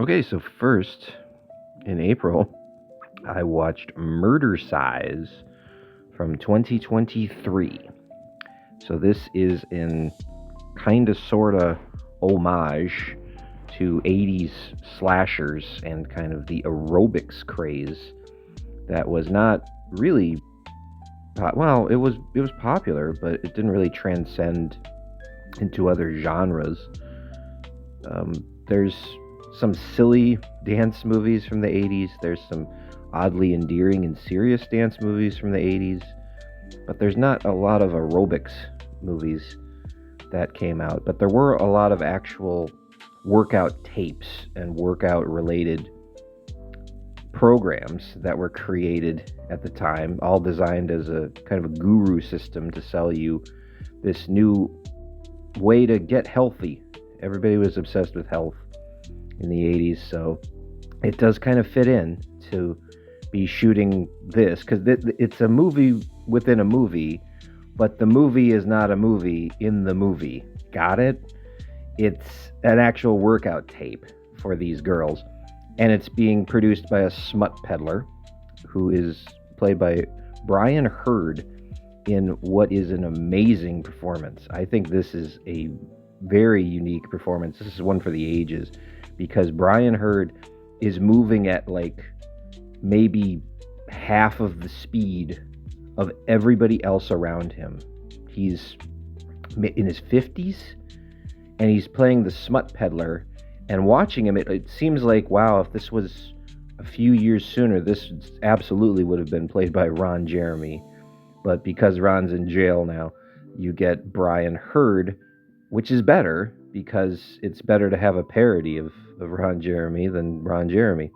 Okay, so first, in April, I watched Murdercise from 2023. So this is in kinda sorta homage to 80s slashers and kind of the aerobics craze that was not really well, it was popular, but it didn't really transcend into other genres. There's some silly dance movies from the 80s. There's some oddly endearing and serious dance movies from the 80s. But there's not a lot of aerobics movies that came out. But there were a lot of actual workout tapes and workout related programs that were created at the time, all designed as a kind of a guru system to sell you this new way to get healthy. Everybody was obsessed with health in the 80s, so it does kind of fit in to be shooting this because it's a movie within a movie, but the movie is not a movie in the movie. Got it? It's an actual workout tape for these girls, and it's being produced by a smut peddler who is played by Brian Hurd in what is an amazing performance. I think this is a very unique performance. This is one for the ages because Brian Hurd is moving at like maybe half of the speed of everybody else around him. He's in his 50s and he's playing the smut peddler, and watching him, it seems like, wow, if this was a few years sooner, this absolutely would have been played by Ron Jeremy. But because Ron's in jail now, you get Brian Hurd, which is better because it's better to have a parody of Ron Jeremy than Ron Jeremy.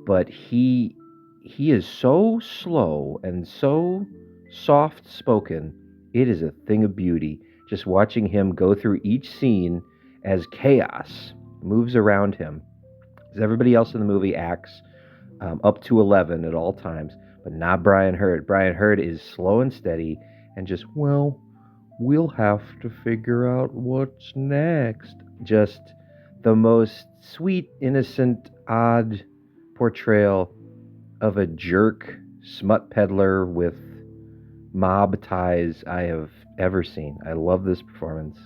But he is so slow and so soft spoken. It is a thing of beauty. Just watching him go through each scene as chaos moves around him. As everybody else in the movie acts up to 11 at all times, but not Brian Hurd. Brian Hurd is slow and steady and just, well, we'll have to figure out what's next. Just the most sweet, innocent, odd portrayal of a jerk smut peddler with mob ties I have ever seen. I love this performance.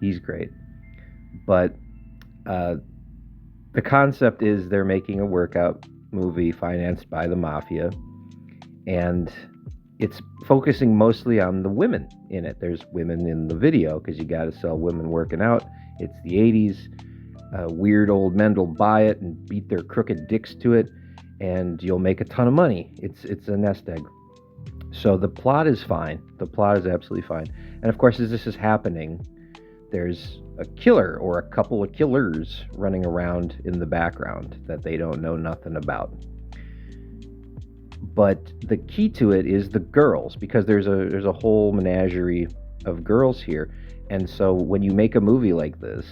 He's great. But the concept is they're making a workout movie financed by the mafia, and it's focusing mostly on the women in it. There's women in the video because you got to sell women working out. It's the 80s. Weird old men will buy it and beat their crooked dicks to it, and you'll make a ton of money. It's a nest egg. So the plot is fine. The plot is absolutely fine. And of course, as this is happening, there's a killer or a couple of killers running around in the background that they don't know nothing about. But the key to it is the girls, because there's a whole menagerie of girls here. And so when you make a movie like this,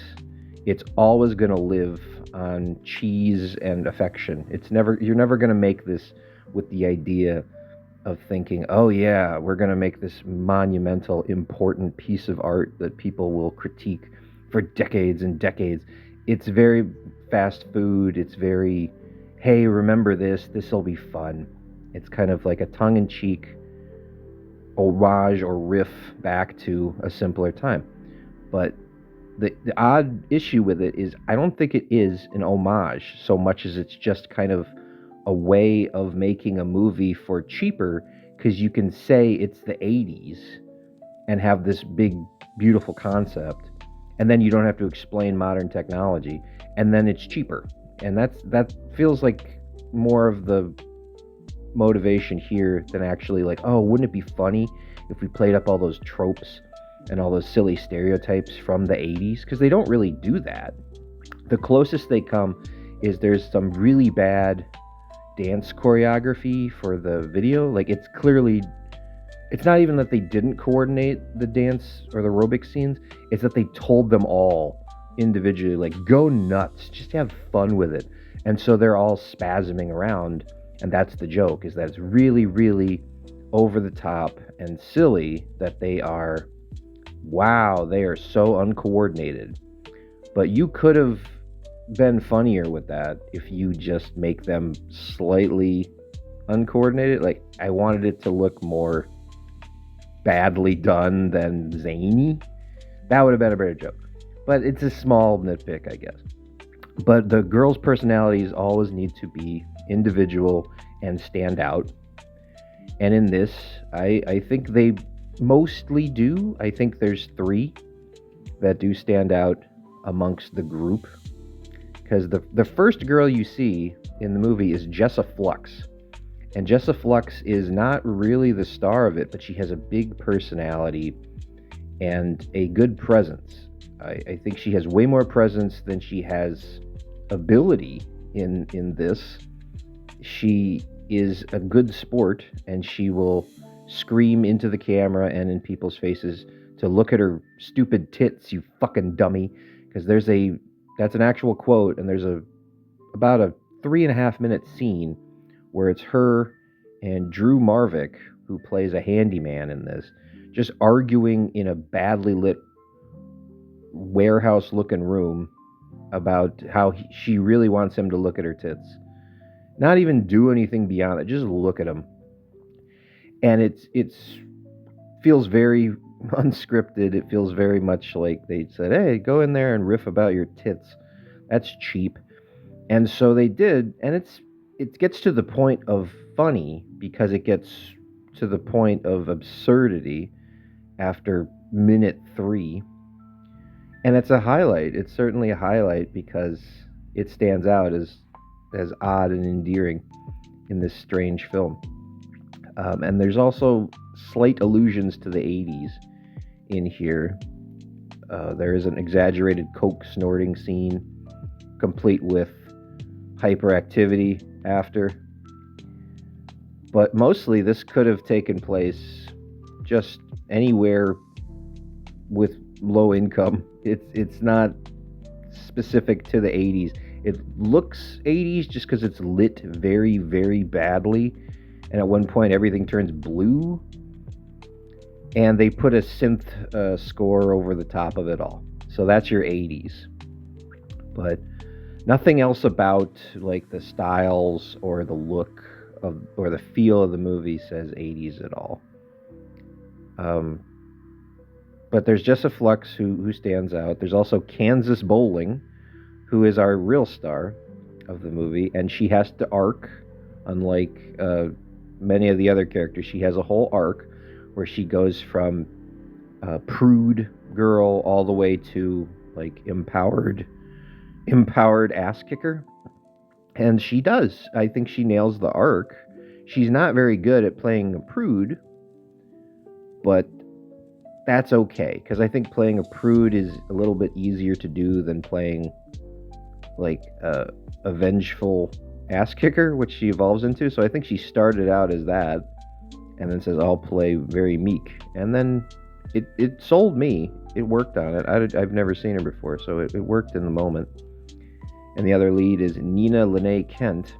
it's always going to live on cheese and affection. You're never going to make this with the idea of thinking, oh yeah, we're going to make this monumental, important piece of art that people will critique for decades and decades. It's very fast food. It's very, hey, remember this'll be fun. It's kind of like a tongue-in-cheek homage or riff back to a simpler time. But the odd issue with it is I don't think it is an homage so much as it's just kind of a way of making a movie for cheaper, because you can say it's the 80s and have this big, beautiful concept, and then you don't have to explain modern technology, and then it's cheaper. And that feels like more of the motivation here than actually like, oh, wouldn't it be funny if we played up all those tropes and all those silly stereotypes from the 80s? Because they don't really do that. The closest they come is there's some really bad dance choreography for the video. Like, it's not even that they didn't coordinate the dance or the aerobic scenes, it's that they told them all individually, like, go nuts, just have fun with it. And so they're all spasming around, and that's the joke, is that it's really, really over the top and silly that they are so uncoordinated. But you could have been funnier with that if you just make them slightly uncoordinated. Like, I wanted it to look more badly done than zany. That would have been a better joke. But it's a small nitpick, I guess. But the girls' personalities always need to be individual and stand out. And in this, I think they mostly do. I think there's 3 that do stand out amongst the group. Because the first girl you see in the movie is Jessa Flux. And Jessa Flux is not really the star of it, but she has a big personality and a good presence. I think she has way more presence than she has ability in this. She is a good sport, and she will scream into the camera and in people's faces to look at her stupid tits, you fucking dummy. Because that's an actual quote, and there's about a 3.5-minute scene where it's her and Drew Marvick, who plays a handyman in this, just arguing in a badly lit warehouse-looking room about how she really wants him to look at her tits. Not even do anything beyond it, just look at them. And it's feels very unscripted. It feels very much like they said, hey, go in there and riff about your tits. That's cheap. And so they did, and it gets to the point of funny because it gets to the point of absurdity after minute 3. And it's a highlight. It's certainly a highlight because it stands out as odd and endearing in this strange film. And there's also slight allusions to the 80s in here. There is an exaggerated coke snorting scene, complete with hyperactivity after. But mostly this could have taken place just anywhere with low income. It's not specific to the 80s. It looks 80s just because it's lit very, very badly. And at one point everything turns blue. And they put a synth score over the top of it all. So that's your 80s. But nothing else about like the styles or the look of or the feel of the movie says 80s at all. But there's Jessa Flux who stands out. There's also Kansas Bowling, who is our real star of the movie, and she has to arc, unlike many of the other characters. She has a whole arc where she goes from prude girl all the way to like empowered ass kicker. And she does. I think she nails the arc. She's not very good at playing a prude, but that's okay, because I think playing a prude is a little bit easier to do than playing like a vengeful ass kicker, which she evolves into. So I think she started out as that and then says, I'll play very meek. And then it sold me. It worked on it. I've never seen her before, so it worked in the moment. And the other lead is Nina Lene Kent,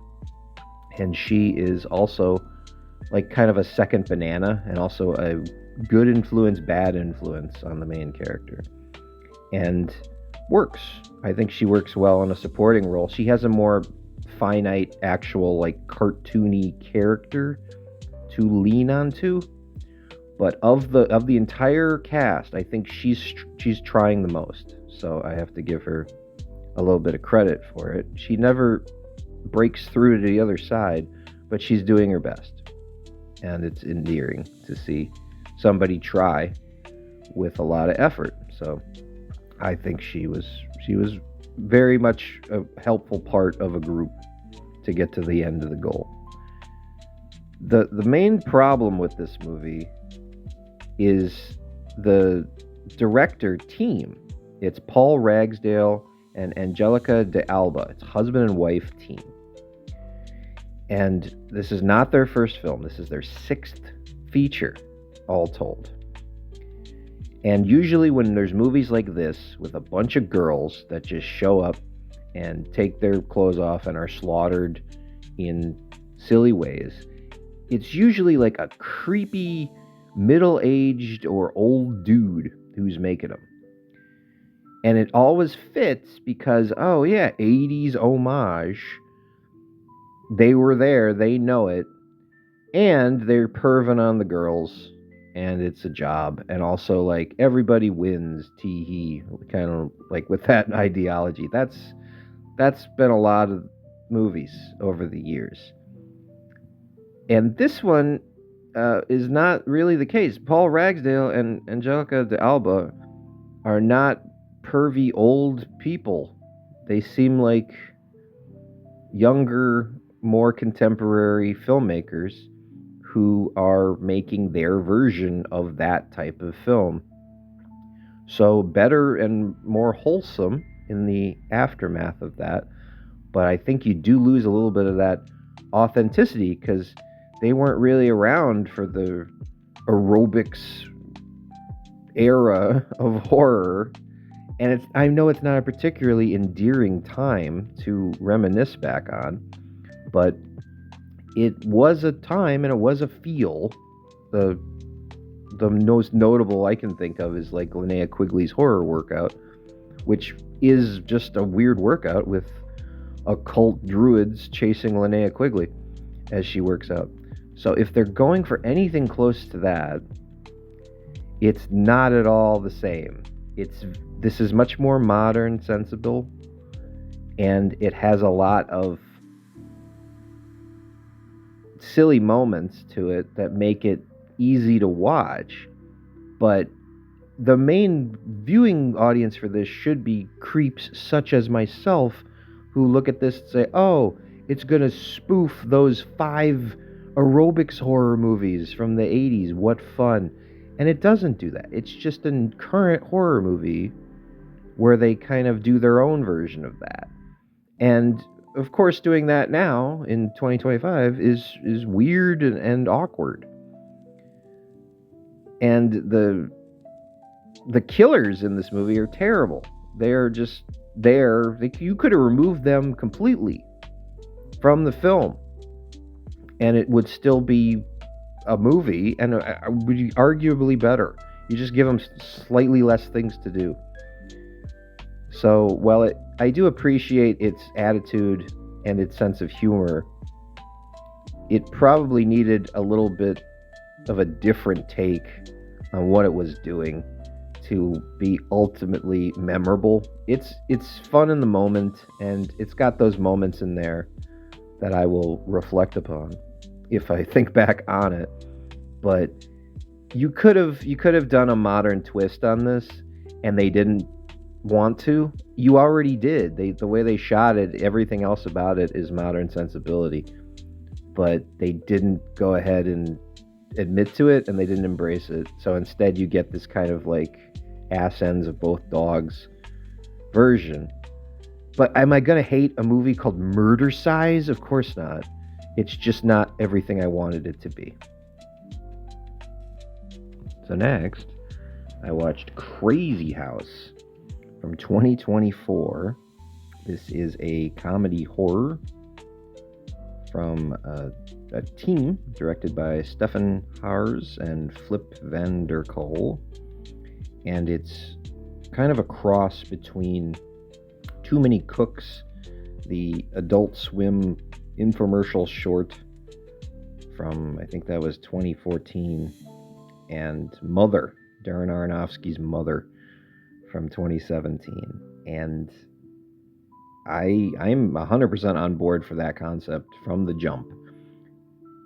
and she is also like kind of a second banana and also a good influence, bad influence on the main character. And works. I think she works well in a supporting role. She has a more finite, actual, like cartoony character to lean onto. But of the entire cast, I think she's trying the most. So I have to give her a little bit of credit for it. She never breaks through to the other side, but she's doing her best. And it's endearing to see somebody try with a lot of effort. So I think she was very much a helpful part of a group to get to the end of the goal. The main problem with this movie is the director team. It's Paul Ragsdale and Angelica de Alba. It's husband and wife team. And this is not their first film. This is their 6th feature, all told. And usually when there's movies like this with a bunch of girls that just show up and take their clothes off and are slaughtered in silly ways, it's usually like a creepy middle-aged or old dude who's making them. And it always fits because, oh yeah, 80s homage. They were there, they know it, and they're perving on the girls, and it's a job. And also, like, everybody wins, tee hee, kind of like with that ideology. That's been a lot of movies over the years. And this one is not really the case. Paul Ragsdale and Angelica de Alba are not pervy old people. They seem like younger, more contemporary filmmakers who are making their version of that type of film. So better and more wholesome in the aftermath of that. But I think you do lose a little bit of that authenticity because they weren't really around for the aerobics era of horror. And I know it's not a particularly endearing time to reminisce back on, but it was a time and it was a feel. The most notable I can think of is like Linnea Quigley's horror workout, which is just a weird workout with occult druids chasing Linnea Quigley as she works out. So if they're going for anything close to that, it's not at all the same. This is much more modern, sensible, and it has a lot of silly moments to it that make it easy to watch. But the main viewing audience for this should be creeps such as myself who look at this and say, oh, it's going to spoof those 5 aerobics horror movies from the 80s. What fun. And it doesn't do that. It's just a current horror movie where they kind of do their own version of that. And of course, doing that now in 2025 is weird and awkward. And the killers in this movie are terrible. They're just there. You could have removed them completely from the film, and it would still be a movie, and would be arguably better. You just give them slightly less things to do. So, while I do appreciate its attitude and its sense of humor, it probably needed a little bit of a different take on what it was doing to be ultimately memorable. It's fun in the moment, and it's got those moments in there that I will reflect upon if I think back on it. But you could have done a modern twist on this, and they didn't want to. You already did. The way they shot it, everything else about it is modern sensibility. But they didn't go ahead and admit to it, and they didn't embrace it. So instead you get this kind of like ass ends of both dogs version. But am I going to hate a movie called Murdercise? Of course not. It's just not everything I wanted it to be. So next, I watched Krazy House from 2024. This is a comedy horror from a team directed by Stefan Haars and Flip van der Kool. And it's kind of a cross between Too Many Cooks, the Adult Swim infomercial short from, I think that was 2014, and Mother, Darren Aronofsky's Mother from 2017. And I'm 100% on board for that concept from the jump.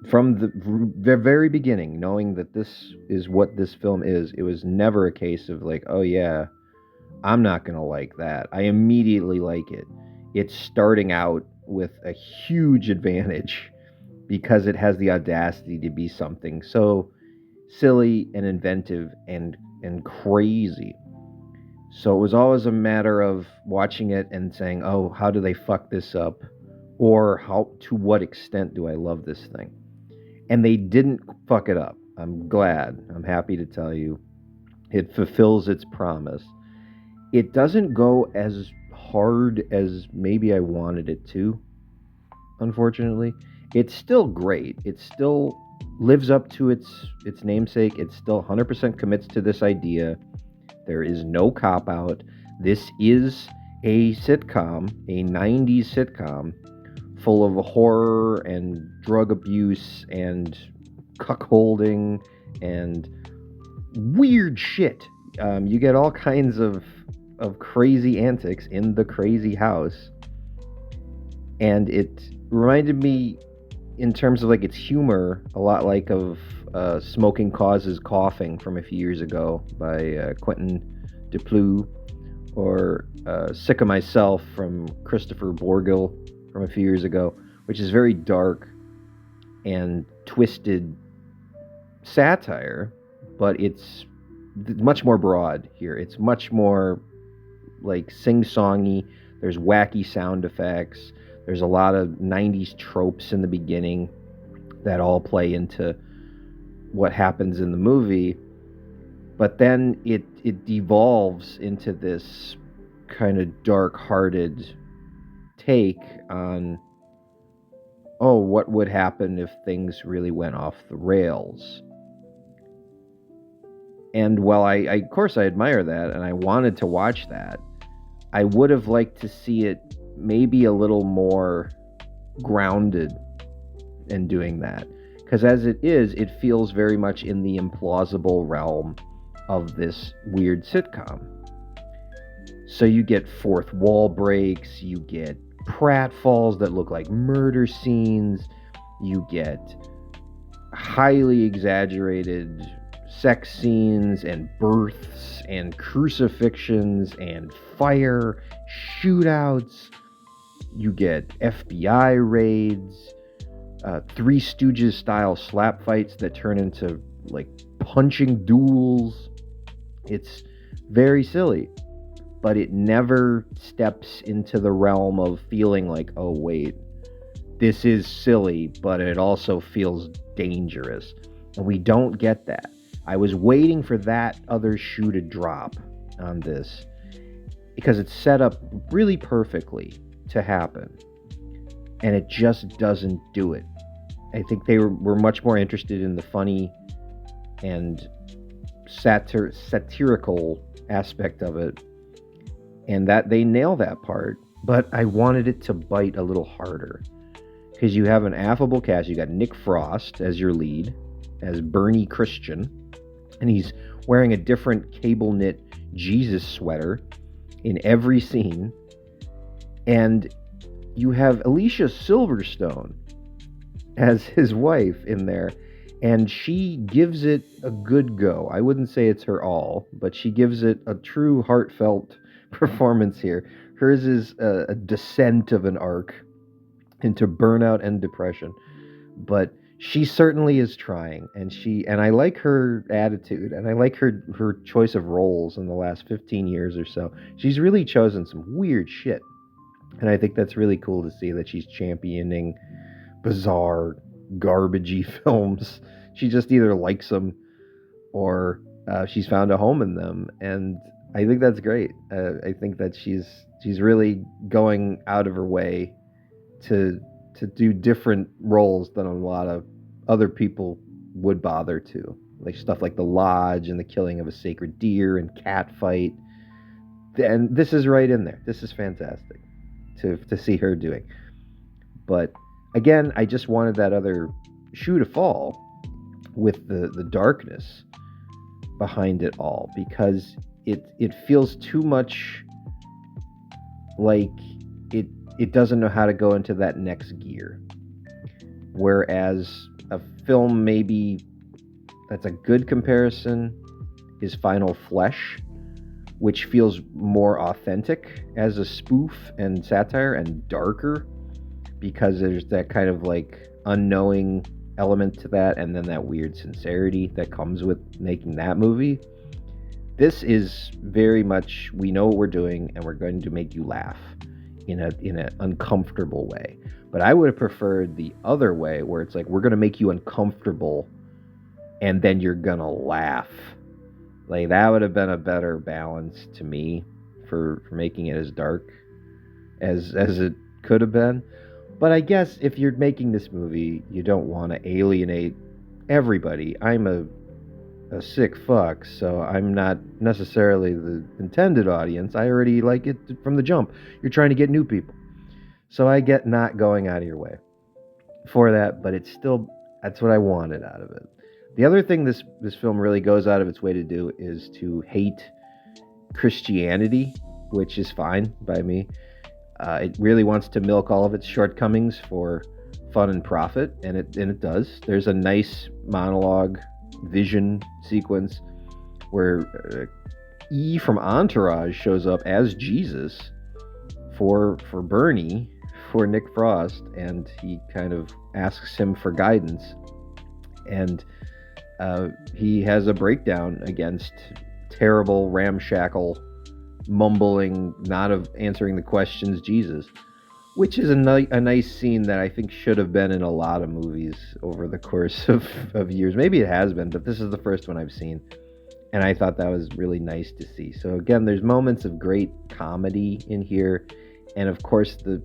From the very beginning, knowing that this is what this film is, it was never a case of like, oh yeah, I'm not going to like that. I immediately like it. It's starting out with a huge advantage because it has the audacity to be something so silly and inventive and crazy. So it was always a matter of watching it and saying, oh, how do they fuck this up? Or to what extent do I love this thing? And they didn't fuck it up. I'm glad. I'm happy to tell you. It fulfills its promise. It doesn't go as hard as maybe I wanted it to, unfortunately. It's still great. It still lives up to its namesake. It still 100% commits to this idea. There is no cop-out. This is a sitcom, a 90s sitcom, full of horror and drug abuse and cuckolding and weird shit. You get all kinds of crazy antics in the Krazy House. And it reminded me, in terms of like its humor, a lot like of Smoking Causes Coughing from a few years ago by Quentin Dupieux, or Sick of Myself from Christopher Borgel from a few years ago, which is very dark and twisted satire, but it's much more broad here. It's much more like sing-songy. There's wacky sound effects. There's a lot of 90s tropes in the beginning that all play into what happens in the movie. But then it devolves into this kind of dark-hearted take on, oh, what would happen if things really went off the rails? And while I of course I admire that and I wanted to watch that, I would have liked to see it maybe a little more grounded in doing that. Because as it is, it feels very much in the implausible realm of this weird sitcom. So you get fourth wall breaks, you get pratfalls that look like murder scenes, you get highly exaggerated sex scenes and births and crucifixions and fire, shootouts. You get FBI raids, Three Stooges style slap fights that turn into like punching duels. It's very silly, but it never steps into the realm of feeling like, oh wait, this is silly, but it also feels dangerous. And we don't get that. I was waiting for that other shoe to drop on this because it's set up really perfectly to happen. And it just doesn't do it. I think they were much more interested in the funny and satirical aspect of it. And that they nail that part. But I wanted it to bite a little harder. Because you have an affable cast. You got Nick Frost as your lead, as Bernie Christian. And he's wearing a different cable knit Jesus sweater in every scene. And you have Alicia Silverstone as his wife in there. And she gives it a good go. I wouldn't say it's her all, but she gives it a true heartfelt performance here. Hers is a descent of an arc into burnout and depression. But she certainly is trying, and I like her attitude, and I like her choice of roles in the last 15 years or so. She's really chosen some weird shit, and I think that's really cool to see that she's championing bizarre, garbagey films. She just either likes them or she's found a home in them, and I think that's great. I think that she's really going out of her way to do different roles than a lot of other people would bother to. Like stuff like The Lodge and the killing of a sacred deer and Catfight. And this is right in there. This is fantastic to see her doing. But again, I just wanted that other shoe to fall with the darkness behind it all, because it feels too much like it doesn't know how to go into that next gear. Whereas a film maybe that's a good comparison is Final Flesh, which feels more authentic as a spoof and satire and darker, because there's that kind of like unknowing element to that, and then that weird sincerity that comes with making that movie. This is very much, we know what we're doing and we're going to make you laugh in an uncomfortable way. But I would have preferred the other way, where it's like, we're going to make you uncomfortable and then you're going to laugh. Like, that would have been a better balance to me for making it as dark as it could have been. But I guess if you're making this movie, you don't want to alienate everybody. I'm a a sick fuck, so I'm not necessarily the intended audience. I already like it from the jump. You're trying to get new people. So I get not going out of your way for that, but it's still, that's what I wanted out of it. The other thing this film really goes out of its way to do is to hate Christianity, which is fine by me. It really wants to milk all of its shortcomings for fun and profit, and it does. There's a nice monologue vision sequence where E from Entourage shows up as Jesus for Bernie, for Nick Frost, and he kind of asks him for guidance, and he has a breakdown against terrible, ramshackle, mumbling, not of answering the questions Jesus, which is a nice scene that I think should have been in a lot of movies over the course of years. Maybe it has been, but this is the first one I've seen, and I thought that was really nice to see. So again, there's moments of great comedy in here, and of course the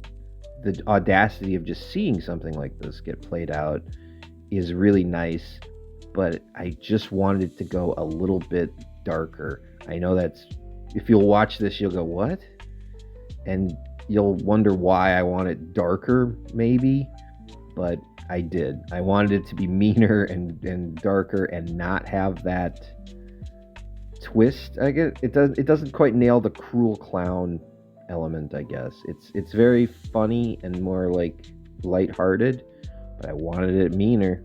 audacity of just seeing something like this get played out is really nice, but I just wanted it to go a little bit darker. I know that's, if you'll watch this, you'll go, what? And you'll wonder why I want it darker, maybe, but I did. I wanted it to be meaner and darker and not have that twist. I guess it doesn't quite nail the cruel clown element, I guess. It's very funny and more like lighthearted, but I wanted it meaner.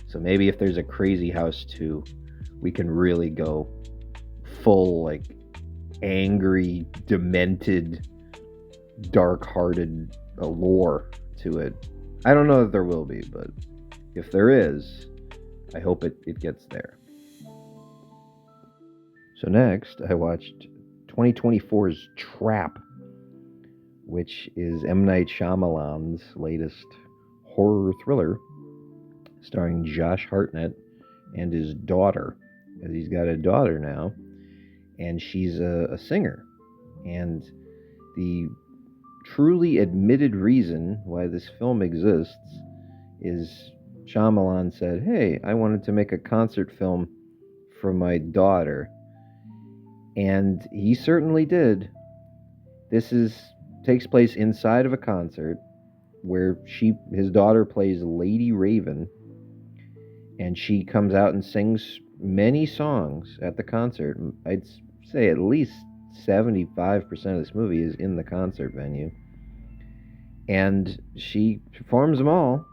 So maybe if there's a Krazy House 2, we can really go full, like, angry, demented, dark-hearted allure to it. I don't know if there will be, but if there is, I hope it gets there. So next, I watched 2024's Trap, which is M. Night Shyamalan's latest horror thriller, starring Josh Hartnett and his daughter, because he's got a daughter now, and she's a singer. And the truly admitted reason why this film exists is Shyamalan said, hey, I wanted to make a concert film for my daughter. And he certainly did. This takes place inside of a concert where his daughter plays Lady Raven, and she comes out and sings many songs at the concert. I'd say at least 75% of this movie is in the concert venue, and she performs them all.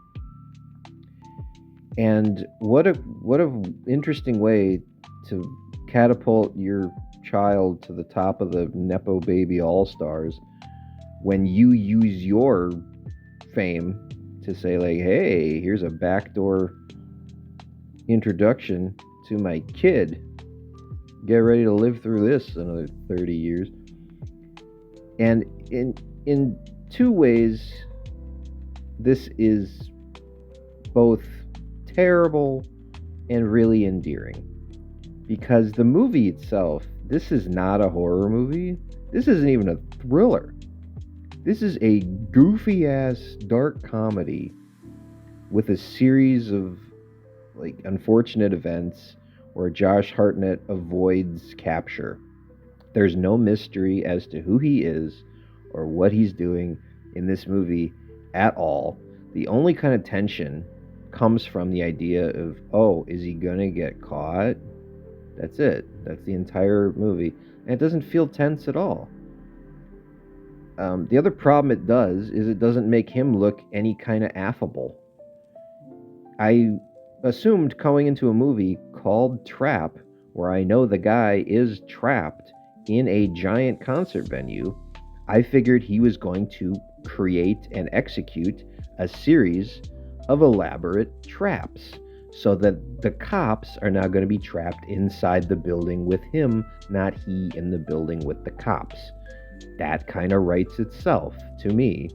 And what a interesting way to catapult your child to the top of the Nepo Baby All-Stars when you use your fame to say, like, hey, here's a backdoor introduction to my kid. Get ready to live through this another 30 years. And in two ways, this is both terrible and really endearing. Because the movie itself, this is not a horror movie. This isn't even a thriller. This is a goofy-ass dark comedy with a series of, like, unfortunate events where Josh Hartnett avoids capture. There's no mystery as to who he is or what he's doing in this movie at all. The only kind of tension comes from the idea of, oh, is he gonna get caught? That's it. That's the entire movie. And it doesn't feel tense at all. The other problem it does is it doesn't make him look any kind of affable. I assumed going into a movie called Trap, where I know the guy is trapped in a giant concert venue, I figured he was going to create and execute a series of elaborate traps so that the cops are now going to be trapped inside the building with him, not he in the building with the cops. That kind of writes itself to me.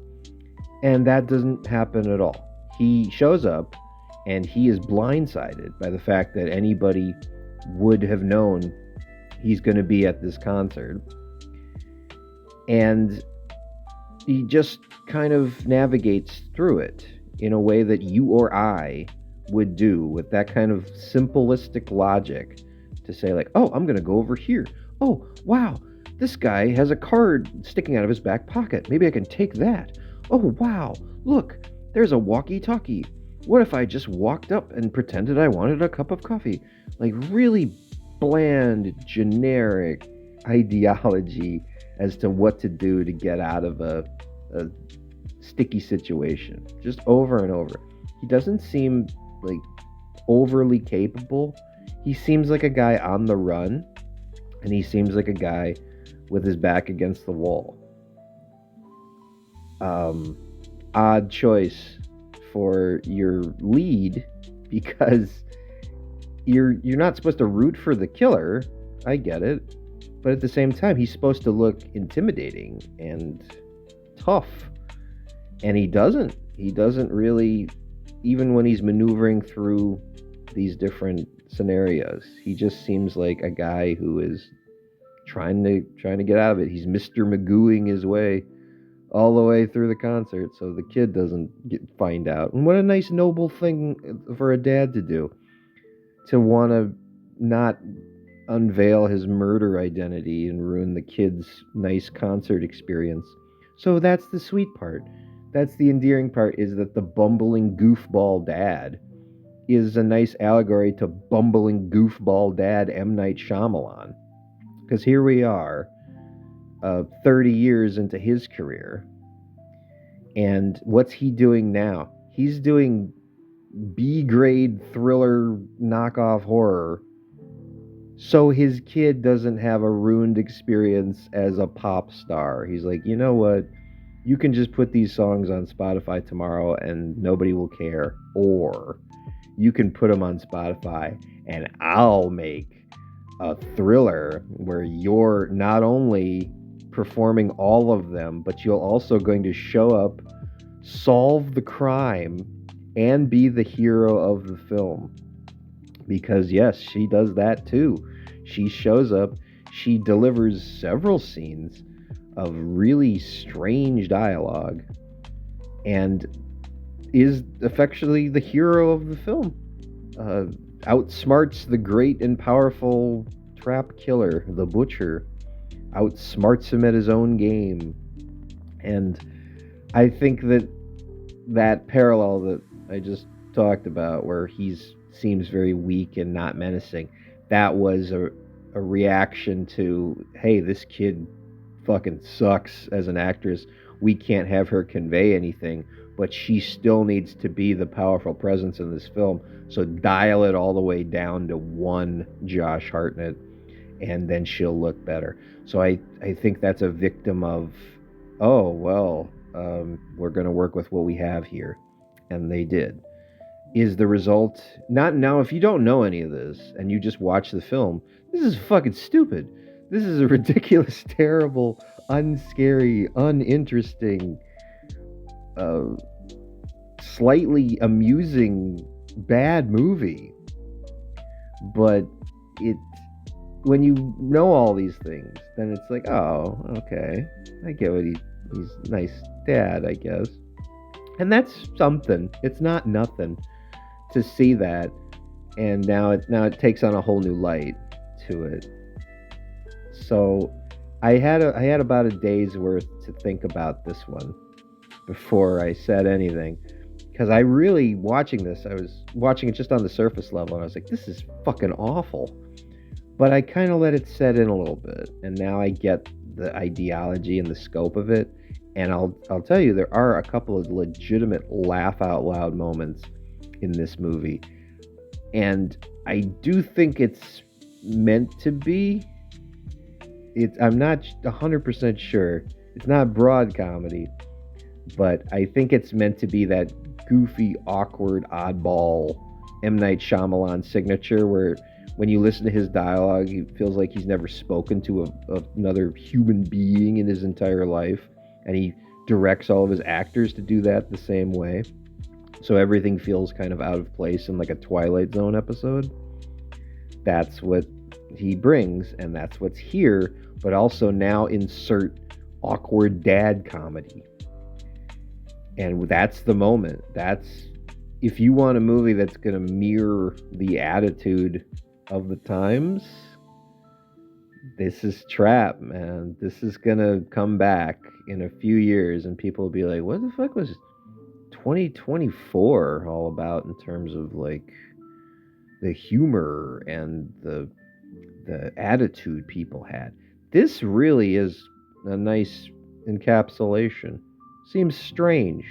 And that doesn't happen at all. He shows up and he is blindsided by the fact that anybody would have known he's going to be at this concert. And he just kind of navigates through it in a way that you or I would do with that kind of simplistic logic to say like, oh, I'm going to go over here. Oh, wow, this guy has a card sticking out of his back pocket. Maybe I can take that. Oh, wow, look, there's a walkie-talkie. What if I just walked up and pretended I wanted a cup of coffee? Like really bland, generic ideology as to what to do to get out of a sticky situation. Just over and over. He doesn't seem like overly capable. He seems like a guy on the run, and he seems like a guy with his back against the wall. Odd choice for your lead, because you're not supposed to root for the killer. I get it, but at the same time, he's supposed to look intimidating and tough, and he doesn't. He doesn't really, even when he's maneuvering through these different scenarios. He just seems like a guy who is trying to get out of it. He's Mr. Magooing his way all the way through the concert so the kid doesn't find out. And what a nice noble thing for a dad to do, to want to not unveil his murder identity and ruin the kid's nice concert experience. So that's the sweet part. That's the endearing part, is that the bumbling goofball dad is a nice allegory to bumbling goofball dad M. Night Shyamalan. Because here we are, 30 years into his career, and what's he doing now? He's doing B-grade thriller knockoff horror, so his kid doesn't have a ruined experience as a pop star. He's like, you know what? You can just put these songs on Spotify tomorrow and nobody will care. Or you can put them on Spotify and I'll make a thriller where you're not only performing all of them, but you're also going to show up, solve the crime, and be the hero of the film. Because yes, she does that too. She shows up, she delivers several scenes of really strange dialogue, and is effectively the hero of the film. Outsmarts the great and powerful trap killer, the butcher. Outsmarts him at his own game. And I think that parallel that I just talked about, where seems very weak and not menacing, that was a reaction to, hey, this kid fucking sucks as an actress. We can't have her convey anything, but she still needs to be the powerful presence in this film. So dial it all the way down to one Josh Hartnett, and then she'll look better. So I think that's a victim of, oh, well, we're going to work with what we have here. And they did. Is the result... Not now, if you don't know any of this, and you just watch the film, this is fucking stupid. This is a ridiculous, terrible, unscary, uninteresting, slightly amusing, bad movie. But when you know all these things, then it's like, oh, okay, I get what he's a nice dad, I guess. And that's something. It's not nothing to see that, and now it takes on a whole new light to it. So I had about a day's worth to think about this one before I said anything, because I really, watching this, I was watching it just on the surface level, and I was like, this is fucking awful. But I kind of let it set in a little bit, and now I get the ideology and the scope of it. And I'll tell you, there are a couple of legitimate laugh out loud moments in this movie, and I do think it's meant to be. I'm not 100% sure. It's not broad comedy, but I think it's meant to be that goofy, awkward, oddball M. Night Shyamalan signature, where when you listen to his dialogue, it feels like he's never spoken to another human being in his entire life, and he directs all of his actors to do that the same way. So everything feels kind of out of place in like a Twilight Zone episode. That's what he brings, and that's what's here, but also now insert awkward dad comedy. And that's the moment. If you want a movie that's going to mirror the attitude of the times, this is trap, man. This is gonna come back in a few years, and people will be like, "What the fuck was 2024 all about in terms of like the humor and the attitude people had?" This really is a nice encapsulation. Seems strange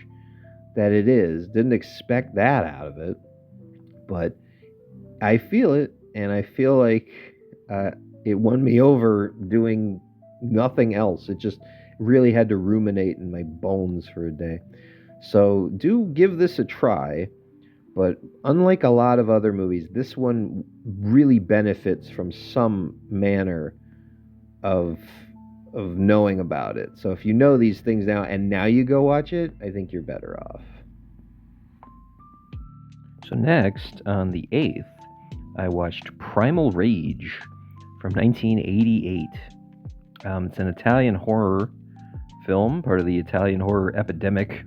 that it is. Didn't expect that out of it, but I feel it, and I feel like uh, it won me over doing nothing else. It just really had to ruminate in my bones for a day. So do give this a try. But unlike a lot of other movies, this one really benefits from some manner of knowing about it. So if you know these things now and now you go watch it, I think you're better off. So next, on the 8th, I watched Primal Rage from 1988. It's an Italian horror film, part of the Italian horror epidemic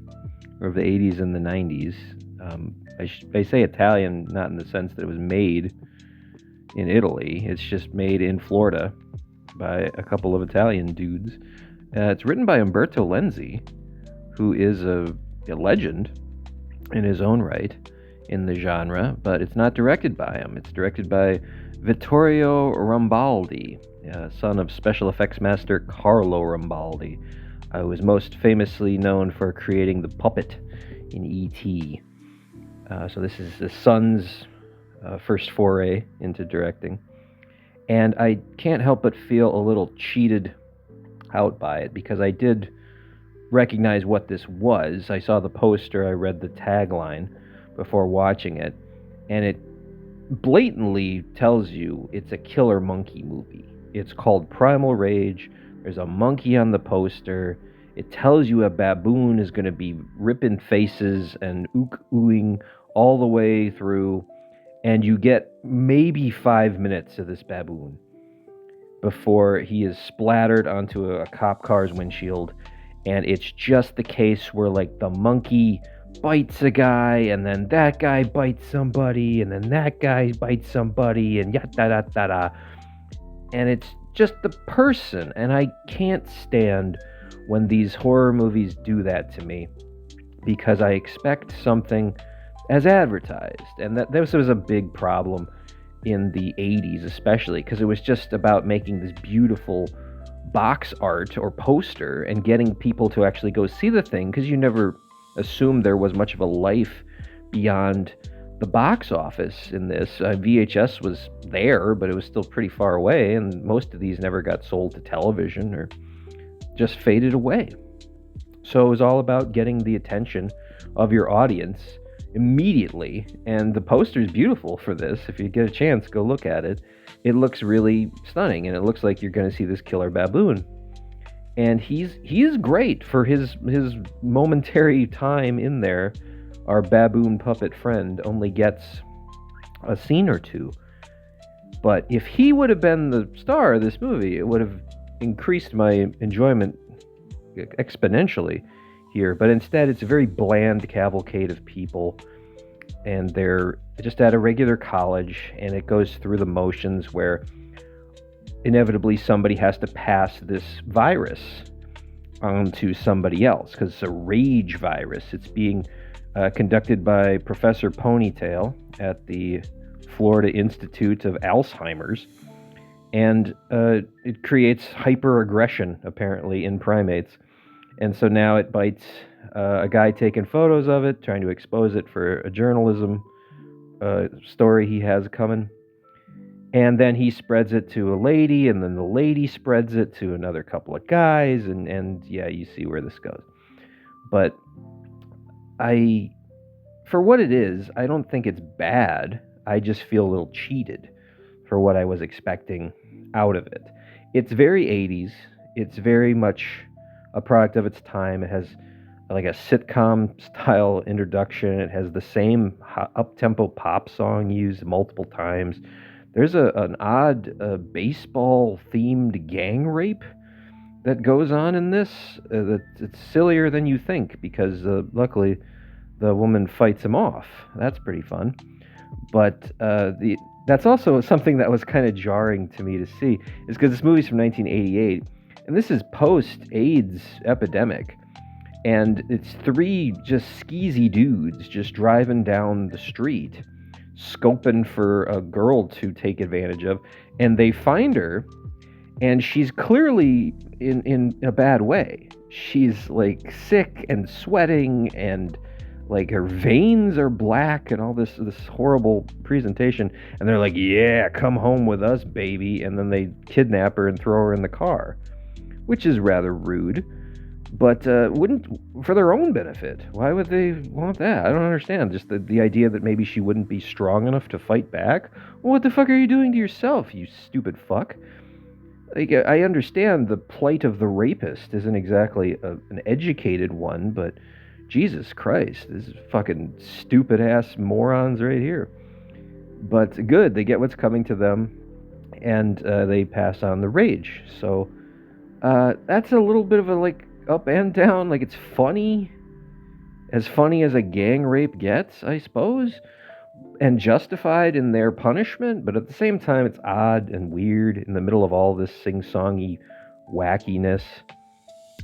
of the 80s and the 90s. I say Italian not in the sense that it was made in Italy. It's just made in Florida by a couple of Italian dudes. It's written by Umberto Lenzi, who is a legend in his own right in the genre, but it's not directed by him. It's directed by Vittorio Rambaldi, son of special effects master Carlo Rambaldi, who was most famously known for creating the puppet in E.T. So this is the son's first foray into directing. And I can't help but feel a little cheated out by it, because I did recognize what this was. I saw the poster, I read the tagline before watching it, and it blatantly tells you it's a killer monkey movie. It's called Primal Rage. There's a monkey on the poster. It tells you a baboon is going to be ripping faces and oohing all the way through, and you get maybe 5 minutes of this baboon before he is splattered onto a cop car's windshield. And it's just the case where, like, the monkey bites a guy, and then that guy bites somebody, and then that guy bites somebody, and yada-da-da-da. And it's just the person, and I can't stand when these horror movies do that to me, because I expect something as advertised. And that this was a big problem in the 80s, especially, because it was just about making this beautiful box art or poster and getting people to actually go see the thing, because you never assumed there was much of a life beyond the box office in this. VHS was there, but it was still pretty far away, and most of these never got sold to television or just faded away. So it was all about getting the attention of your audience immediately, and the poster is beautiful for this. If you get a chance, go look at it. It looks really stunning, and it looks like you're going to see this killer baboon. And he is great for his momentary time in there. Our baboon puppet friend only gets a scene or two. But if he would have been the star of this movie, it would have increased my enjoyment exponentially here. But instead, it's a very bland cavalcade of people, and they're just at a regular college, and it goes through the motions where inevitably somebody has to pass this virus onto somebody else, because it's a rage virus. It's being conducted by Professor Ponytail at the Florida Institute of Alzheimer's, and it creates hyper-aggression, apparently, in primates. And so now it bites a guy taking photos of it, trying to expose it for a journalism story he has coming. And then he spreads it to a lady, and then the lady spreads it to another couple of guys, and yeah, you see where this goes. But for what it is, I don't think it's bad. I just feel a little cheated for what I was expecting out of it. It's very 80s. It's very much a product of its time. It has like a sitcom style introduction. It has the same up-tempo pop song used multiple times. There's an odd baseball themed gang rape that goes on in this. It's sillier than you think, because luckily the woman fights him off. That's pretty fun. But That's also something that was kind of jarring to me to see, is because this movie's from 1988, and this is post-AIDS epidemic, and it's three just skeezy dudes just driving down the street, scoping for a girl to take advantage of, and they find her, and she's clearly in a bad way. She's like sick and sweating, and like her veins are black, and all this horrible presentation. And they're like, "Yeah, come home with us, baby." And then they kidnap her and throw her in the car, which is rather rude. But wouldn't, for their own benefit, why would they want that? I don't understand. Just the idea that maybe she wouldn't be strong enough to fight back. Well, what the fuck are you doing to yourself, you stupid fuck? Like, I understand the plight of the rapist isn't exactly an educated one, but Jesus Christ, this is fucking stupid ass morons right here. But good, they get what's coming to them, and they pass on the rage. So that's a little bit of a like up and down. Like, it's funny as a gang rape gets, I suppose, and justified in their punishment, but at the same time it's odd and weird in the middle of all this sing-songy wackiness.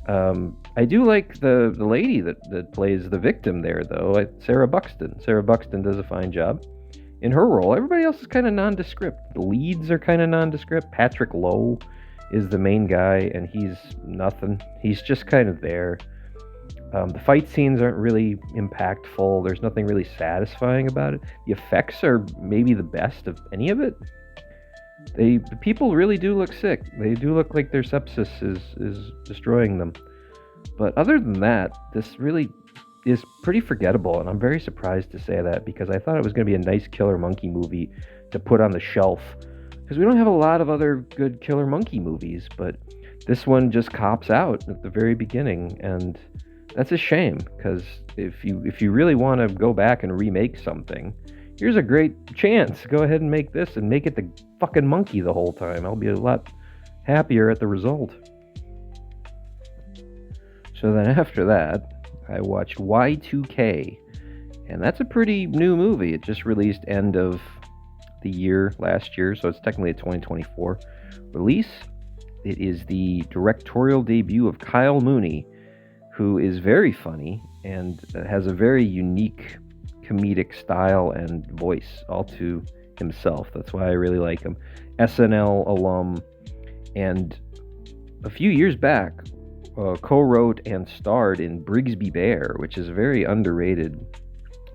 I do like the lady that plays the victim there, though, Sarah Buxton. Sarah Buxton does a fine job in her role. Everybody else is kind of nondescript. The leads are kind of nondescript. Patrick Lowe is the main guy, and he's nothing. He's just kind of there. The fight scenes aren't really impactful. There's nothing really satisfying about it. The effects are maybe the best of any of it. The people really do look sick. They do look like their sepsis is destroying them. But other than that, this really is pretty forgettable, and I'm very surprised to say that, because I thought it was going to be a nice Killer Monkey movie to put on the shelf, because we don't have a lot of other good Killer Monkey movies, but this one just cops out at the very beginning, and that's a shame, because if you really want to go back and remake something, here's a great chance. Go ahead and make this, and make it the fucking monkey the whole time. I'll be a lot happier at the result. So then after that, I watched Y2K, and that's a pretty new movie. It just released end of the year, last year, so it's technically a 2024 release. It is the directorial debut of Kyle Mooney, who is very funny and has a very unique comedic style and voice all to himself. That's why I really like him. SNL alum, and a few years back co-wrote and starred in Brigsby Bear, which is a very underrated,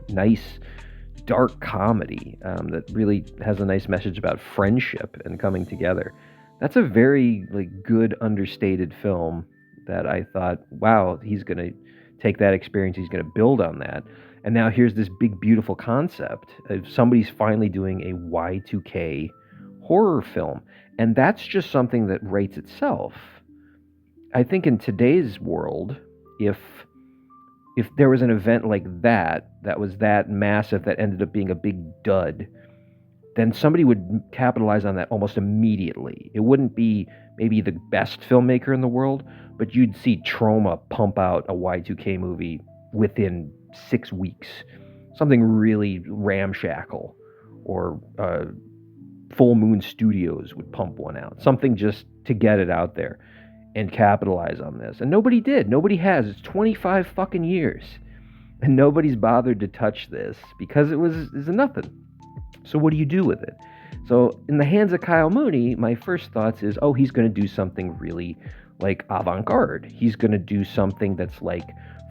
nice, dark comedy that really has a nice message about friendship and coming together. That's a very good, understated film that I thought, wow, he's going to take that experience, he's going to build on that. And now here's this big, beautiful concept of somebody's finally doing a Y2K horror film. And that's just something that rates itself. I think in today's world, if there was an event like that was that massive, that ended up being a big dud, then somebody would capitalize on that almost immediately. It wouldn't be maybe the best filmmaker in the world, but you'd see Troma pump out a Y2K movie within 6 weeks. Something really ramshackle. Or Full Moon Studios would pump one out. Something just to get it out there and capitalize on this. And nobody did. Nobody has. It's 25 fucking years. And nobody's bothered to touch this because it was nothing. So what do you do with it? So in the hands of Kyle Mooney, my first thoughts is, oh, he's going to do something really avant-garde. He's going to do something that's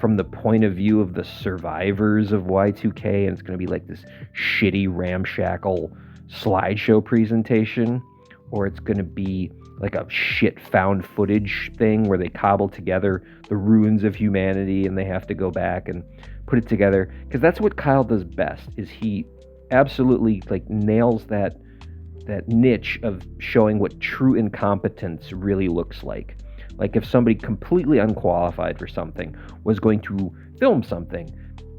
from the point of view of the survivors of Y2K, and it's going to be this shitty ramshackle slideshow presentation, or it's going to be a shit found footage thing where they cobble together the ruins of humanity and they have to go back and put it together. Because that's what Kyle does best, is he absolutely nails that niche of showing what true incompetence really looks like. If somebody completely unqualified for something was going to film something,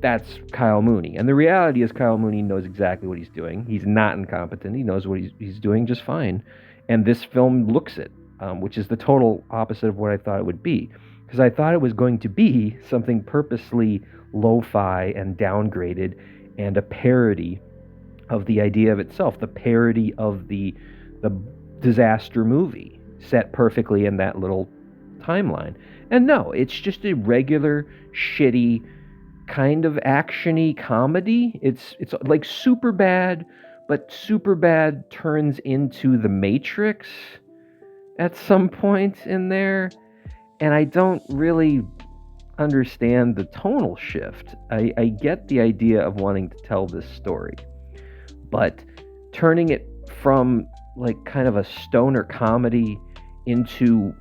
that's Kyle Mooney. And the reality is Kyle Mooney knows exactly what he's doing. He's not incompetent. He knows what he's doing just fine. And this film looks it, which is the total opposite of what I thought it would be. Because I thought it was going to be something purposely lo-fi and downgraded and a parody of the idea of itself, the parody of the disaster movie set perfectly in that little timeline. And no, it's just a regular shitty kind of actiony comedy. It's like Superbad, but Superbad turns into The Matrix at some point in there, and I don't really understand the tonal shift. I get the idea of wanting to tell this story, but turning it from like kind of a stoner comedy into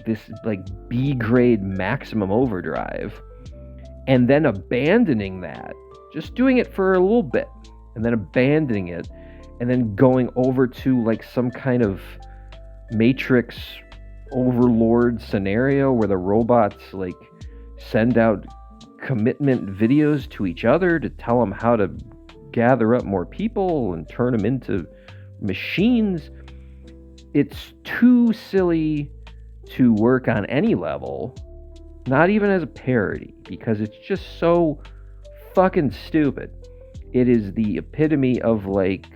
this like B-grade Maximum Overdrive, and then abandoning that, just doing it for a little bit, and then abandoning it, and then going over to like some kind of Matrix Overlord scenario where the robots like send out commitment videos to each other to tell them how to gather up more people and turn them into machines. It's too silly to work on any level, not even as a parody, because it's just so fucking stupid. It is the epitome of like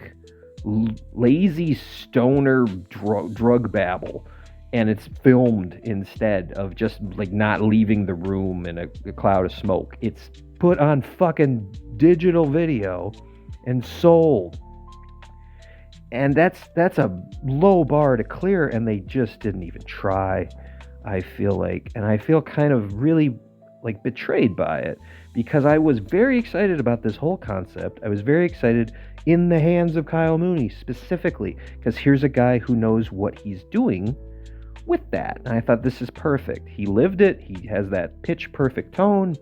lazy stoner drug babble, and it's filmed instead of just like not leaving the room in a cloud of smoke. It's put on fucking digital video and sold, and that's a low bar to clear, and they just didn't even try, I feel like. And I feel kind of really like betrayed by it, because I was very excited about this whole concept. I was very excited in the hands of Kyle Mooney specifically, because here's a guy who knows what he's doing with that. And I thought, this is perfect. He lived it. He has that pitch perfect tone.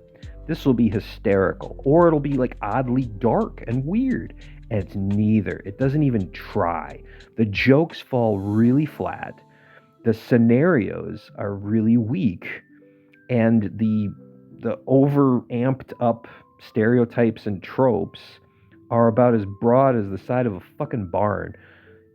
This will be hysterical, or it'll be like oddly dark and weird. And it's neither. It doesn't even try. The jokes fall really flat. The scenarios are really weak, and the over amped up stereotypes and tropes are about as broad as the side of a fucking barn.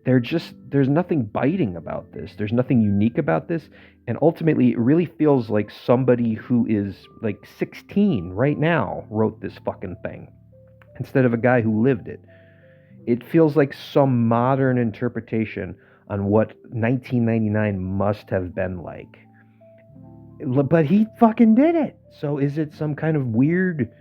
There's nothing biting about this. There's nothing unique about this. And ultimately, it really feels like somebody who is like 16 right now wrote this fucking thing, instead of a guy who lived it. It feels like some modern interpretation on what 1999 must have been like. But he fucking did it. So is it some kind of weird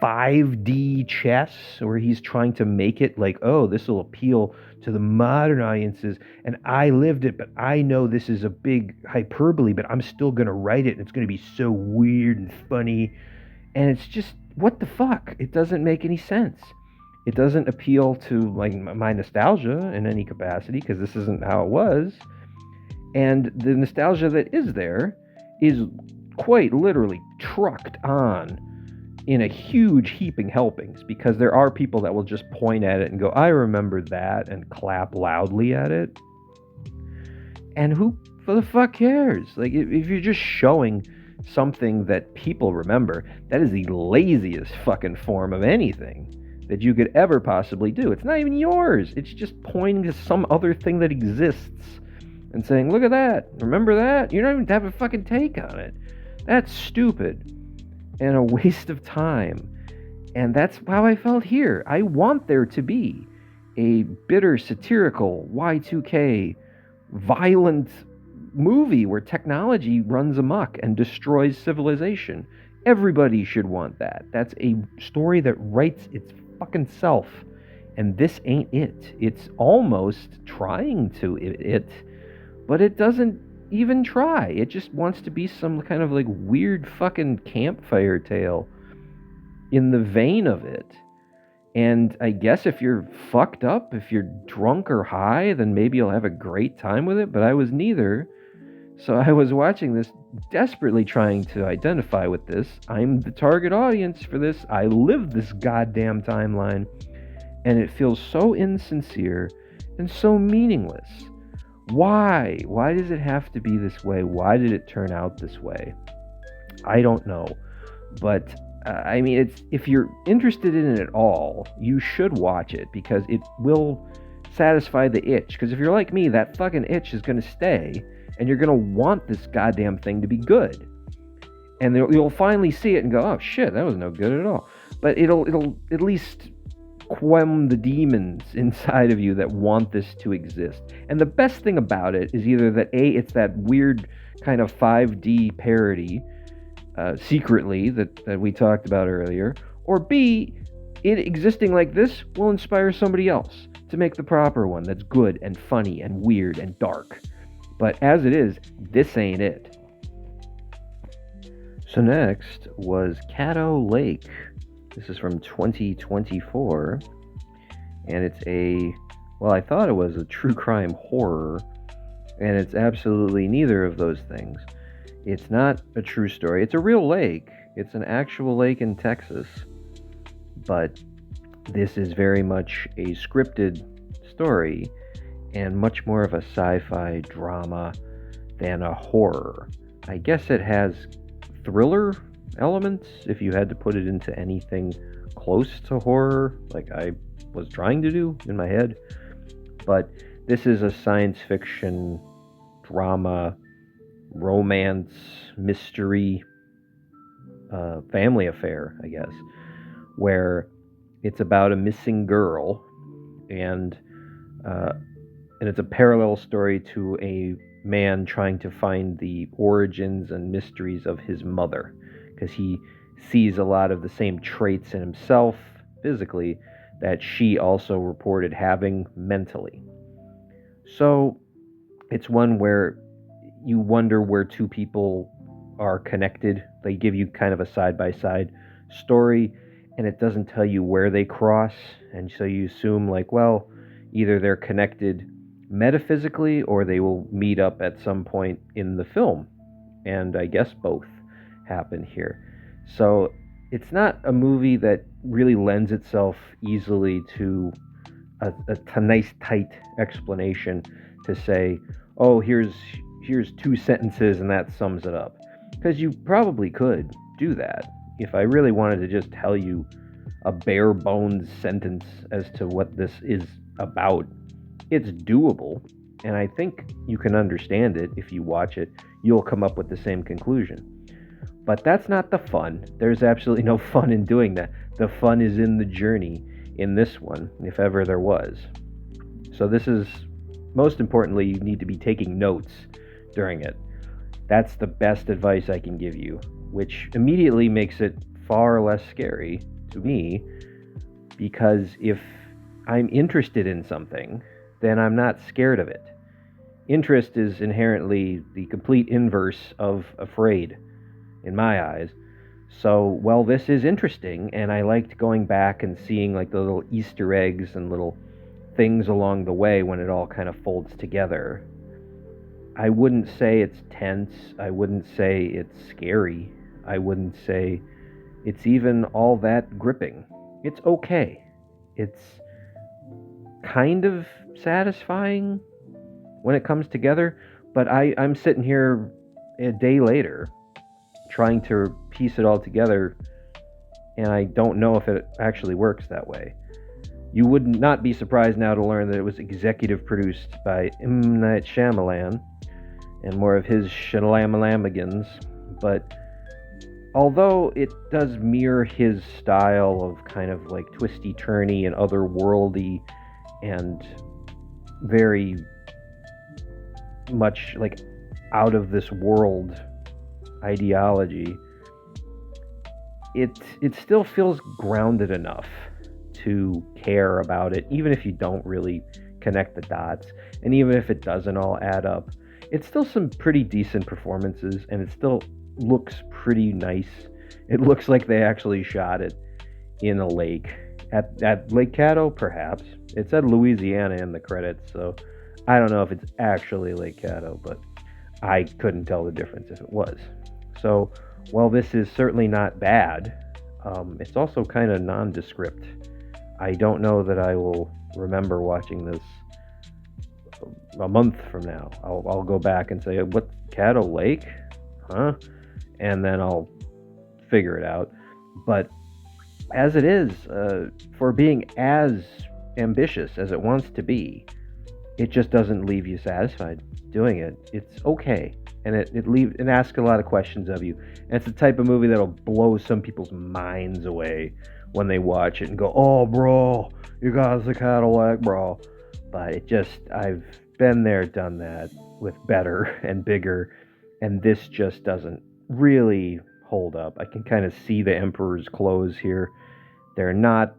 5D chess where he's trying to make it like, oh, this will appeal to the modern audiences, and I lived it, but I know this is a big hyperbole, but I'm still going to write it, and it's going to be so weird and funny. And it's just, what the fuck? It doesn't make any sense. It doesn't appeal to like my nostalgia in any capacity, because this isn't how it was. And the nostalgia that is there is quite literally trucked on in a huge heaping helpings, because there are people that will just point at it and go, I remember that, and clap loudly at it. And who for the fuck cares? Like, if you're just showing something that people remember, that is the laziest fucking form of anything that you could ever possibly do. It's not even yours. It's just pointing to some other thing that exists and saying, look at that, remember that? You don't even have a fucking take on it. That's stupid and a waste of time. And that's how I felt here. I want there to be a bitter, satirical, Y2K, violent movie where technology runs amok and destroys civilization. Everybody should want that. That's a story that writes its fucking self. And this ain't it. It's almost trying to it, but it doesn't even try. It just wants to be some kind of like weird fucking campfire tale in the vein of it. And I guess if you're fucked up, if you're drunk or high, then maybe you'll have a great time with it, but I was neither. So I was watching this, desperately trying to identify with this. I'm the target audience for this. I live this goddamn timeline. And it feels so insincere and so meaningless. Why? Why does it have to be this way? Why did it turn out this way? I don't know. But, I mean, if you're interested in it at all, you should watch it, because it will satisfy the itch. Because if you're like me, that fucking itch is going to stay, and you're going to want this goddamn thing to be good. And you'll finally see it and go, oh shit, that was no good at all. But it'll at least quell the demons inside of you that want this to exist. And the best thing about it is either that A, it's that weird kind of 5D parody, secretly, that we talked about earlier, or B, it existing like this will inspire somebody else to make the proper one that's good and funny and weird and dark. But as it is, this ain't it. So next was Caddo Lake. This is from 2024, and it's I thought it was a true crime horror, and it's absolutely neither of those things. It's not a true story. It's a real lake. It's an actual lake in Texas, but this is very much a scripted story and much more of a sci-fi drama than a horror. I guess it has thriller elements, if you had to put it into anything close to horror, like I was trying to do in my head. But this is a science fiction drama, romance, mystery, family affair, I guess, where it's about a missing girl, and it's a parallel story to a man trying to find the origins and mysteries of his mother, because he sees a lot of the same traits in himself physically that she also reported having mentally. So it's one where you wonder where two people are connected. They give you kind of a side-by-side story, and it doesn't tell you where they cross, and so you assume, like, well, either they're connected metaphysically or they will meet up at some point in the film, and I guess both happen here. So it's not a movie that really lends itself easily to a nice tight explanation to say, oh, here's 2 sentences and that sums it up, because you probably could do that. If I really wanted to just tell you a bare bones sentence as to what this is about, it's doable, and I think you can understand it. If you watch it, you'll come up with the same conclusion. But that's not the fun. There's absolutely no fun in doing that. The fun is in the journey in this one, if ever there was. So this is, most importantly, you need to be taking notes during it. That's the best advice I can give you, which immediately makes it far less scary to me, because if I'm interested in something, then I'm not scared of it. Interest is inherently the complete inverse of afraid, in my eyes. So, well, this is interesting, and I liked going back and seeing like the little Easter eggs and little things along the way when it all kind of folds together. I wouldn't say it's tense. I wouldn't say it's scary. I wouldn't say it's even all that gripping. It's okay. It's kind of satisfying when it comes together, but I'm sitting here a day later trying to piece it all together, and I don't know if it actually works that way. You would not be surprised now to learn that it was executive produced by M. Night Shyamalan and more of his Shyamalamigans, but although it does mirror his style of kind of like twisty-turny and otherworldly and very much like out of this world ideology, it still feels grounded enough to care about it, even if you don't really connect the dots, and even if it doesn't all add up. It's still some pretty decent performances, and it still looks pretty nice. It looks like they actually shot it in a lake. At Lake Caddo, perhaps. It said Louisiana in the credits, so I don't know if it's actually Lake Caddo, but I couldn't tell the difference if it was. So, while this is certainly not bad, it's also kind of nondescript. I don't know that I will remember watching this a month from now. I'll go back and say, what, Caddo Lake? Huh? And then I'll figure it out. But as it is, for being as ambitious as it wants to be, it just doesn't leave you satisfied doing it. It's okay. and it asks a lot of questions of you. And it's the type of movie that'll blow some people's minds away when they watch it and go, "Oh, bro, you got the Caddo Lake, bro." But I've been there, done that with better and bigger, and this just doesn't really hold up. I can kind of see the Emperor's clothes here. They're not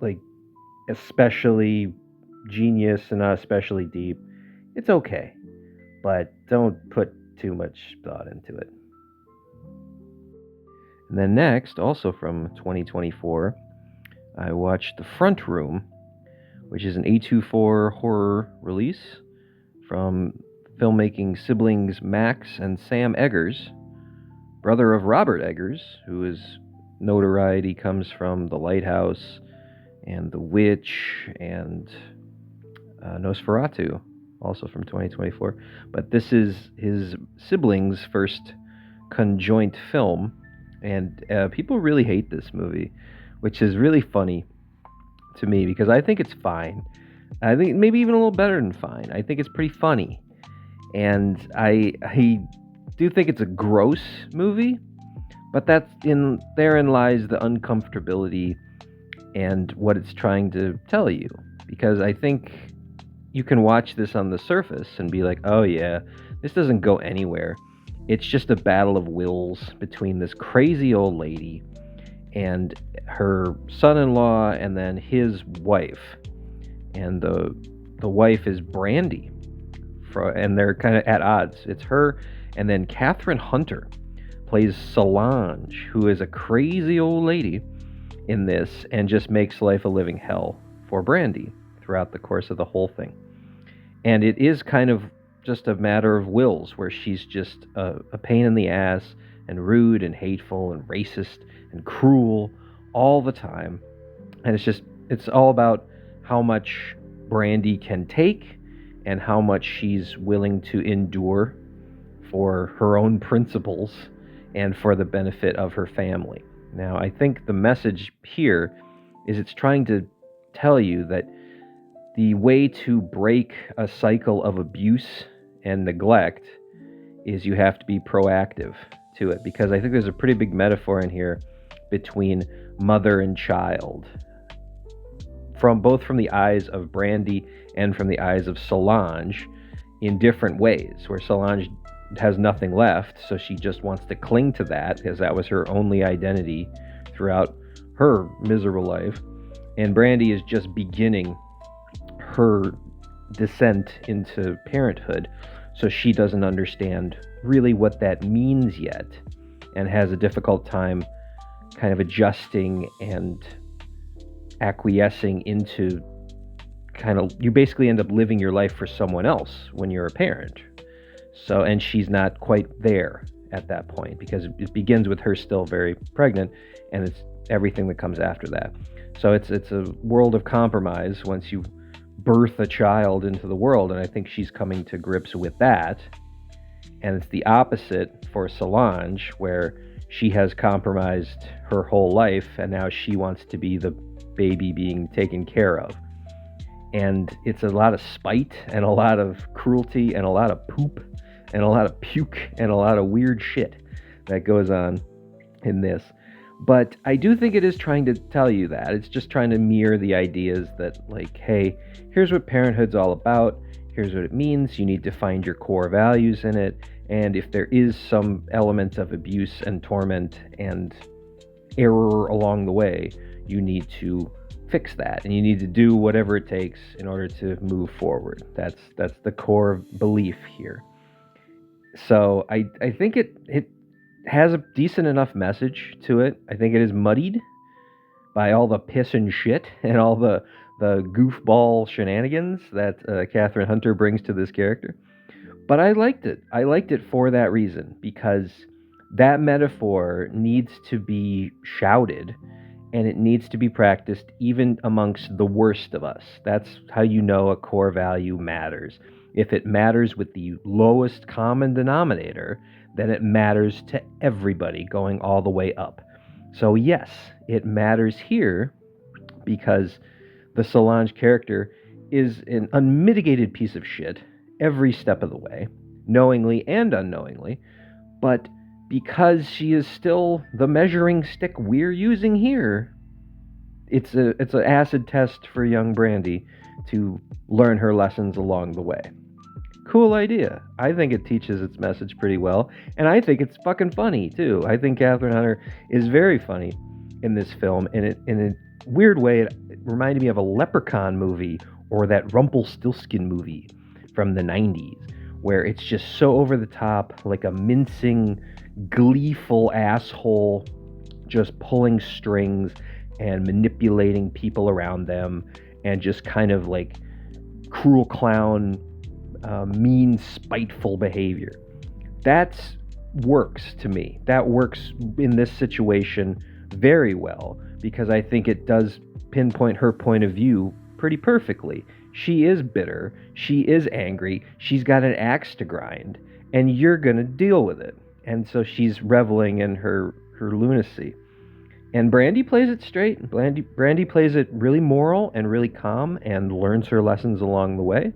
like especially genius and not especially deep. It's okay, but don't put too much thought into it. And then next, also from 2024, I watched The Front Room, which is an A24 horror release from filmmaking siblings Max and Sam Eggers, brother of Robert Eggers, whose notoriety comes from The Lighthouse and The Witch and Nosferatu, also from 2024. But this is his siblings' first conjoint film, and people really hate this movie, which is really funny to me because I think it's fine. I think maybe even a little better than fine. I think it's pretty funny, and I do think it's a gross movie, but therein lies the uncomfortability and what it's trying to tell you. Because I think you can watch this on the surface and be like, oh yeah, this doesn't go anywhere. It's just a battle of wills between this crazy old lady and her son-in-law and then his wife. And the wife is Brandy. And they're kind of at odds. It's her, and then Catherine Hunter plays Solange, who is a crazy old lady in this and just makes life a living hell for Brandy throughout the course of the whole thing. And it is kind of just a matter of wills, where she's just a pain in the ass and rude and hateful and racist and cruel all the time. And it's all about how much Brandy can take and how much she's willing to endure for her own principles and for the benefit of her family. Now, I think the message here is it's trying to tell you that the way to break a cycle of abuse and neglect is you have to be proactive to it, because I think there's a pretty big metaphor in here between mother and child, both from the eyes of Brandy and from the eyes of Solange in different ways, where Solange has nothing left, so she just wants to cling to that because that was her only identity throughout her miserable life, and Brandy is just beginning her descent into parenthood, so she doesn't understand really what that means yet and has a difficult time kind of adjusting and acquiescing into you basically end up living your life for someone else when you're a parent. So, and she's not quite there at that point because it begins with her still very pregnant, and it's everything that comes after that. So it's a world of compromise once you birth a child into the world, and I think she's coming to grips with that. And it's the opposite for Solange, where she has compromised her whole life, and now she wants to be the baby being taken care of. And it's a lot of spite and a lot of cruelty and a lot of poop and a lot of puke and a lot of weird shit that goes on in this. But I do think it is trying to tell you that. It's just trying to mirror the ideas that, like, hey, here's what parenthood's all about. Here's what it means. You need to find your core values in it. And if there is some element of abuse and torment and error along the way, you need to fix that. And you need to do whatever it takes in order to move forward. That's the core belief here. So I think it has a decent enough message to it. I think it is muddied by all the piss and shit and all the goofball shenanigans that Catherine Hunter brings to this character. But I liked it. I liked it for that reason, because that metaphor needs to be shouted and it needs to be practiced even amongst the worst of us. That's how you know a core value matters. If it matters with the lowest common denominator, then it matters to everybody going all the way up. So yes, it matters here because the Solange character is an unmitigated piece of shit every step of the way. knowingly and unknowingly. But because she is still the measuring stick we're using here, it's an acid test for young Brandy to learn her lessons along the way. Cool idea. I think it teaches its message pretty well, and I think it's fucking funny too. I think Catherine Hunter is very funny in this film, and in a weird way, it reminded me of a Leprechaun movie or that Rumpelstiltskin movie from the 90s, where it's just so over the top, like a mincing, gleeful asshole just pulling strings and manipulating people around them, and just kind of like cruel clown, mean, spiteful behavior. That works to me. That works in this situation very well, because I think it does pinpoint her point of view pretty perfectly. She is bitter. She is angry. She's got an axe to grind, and you're going to deal with it. And so she's reveling in her lunacy. And Brandy plays it straight. Brandy plays it really moral and really calm, and learns her lessons along the way.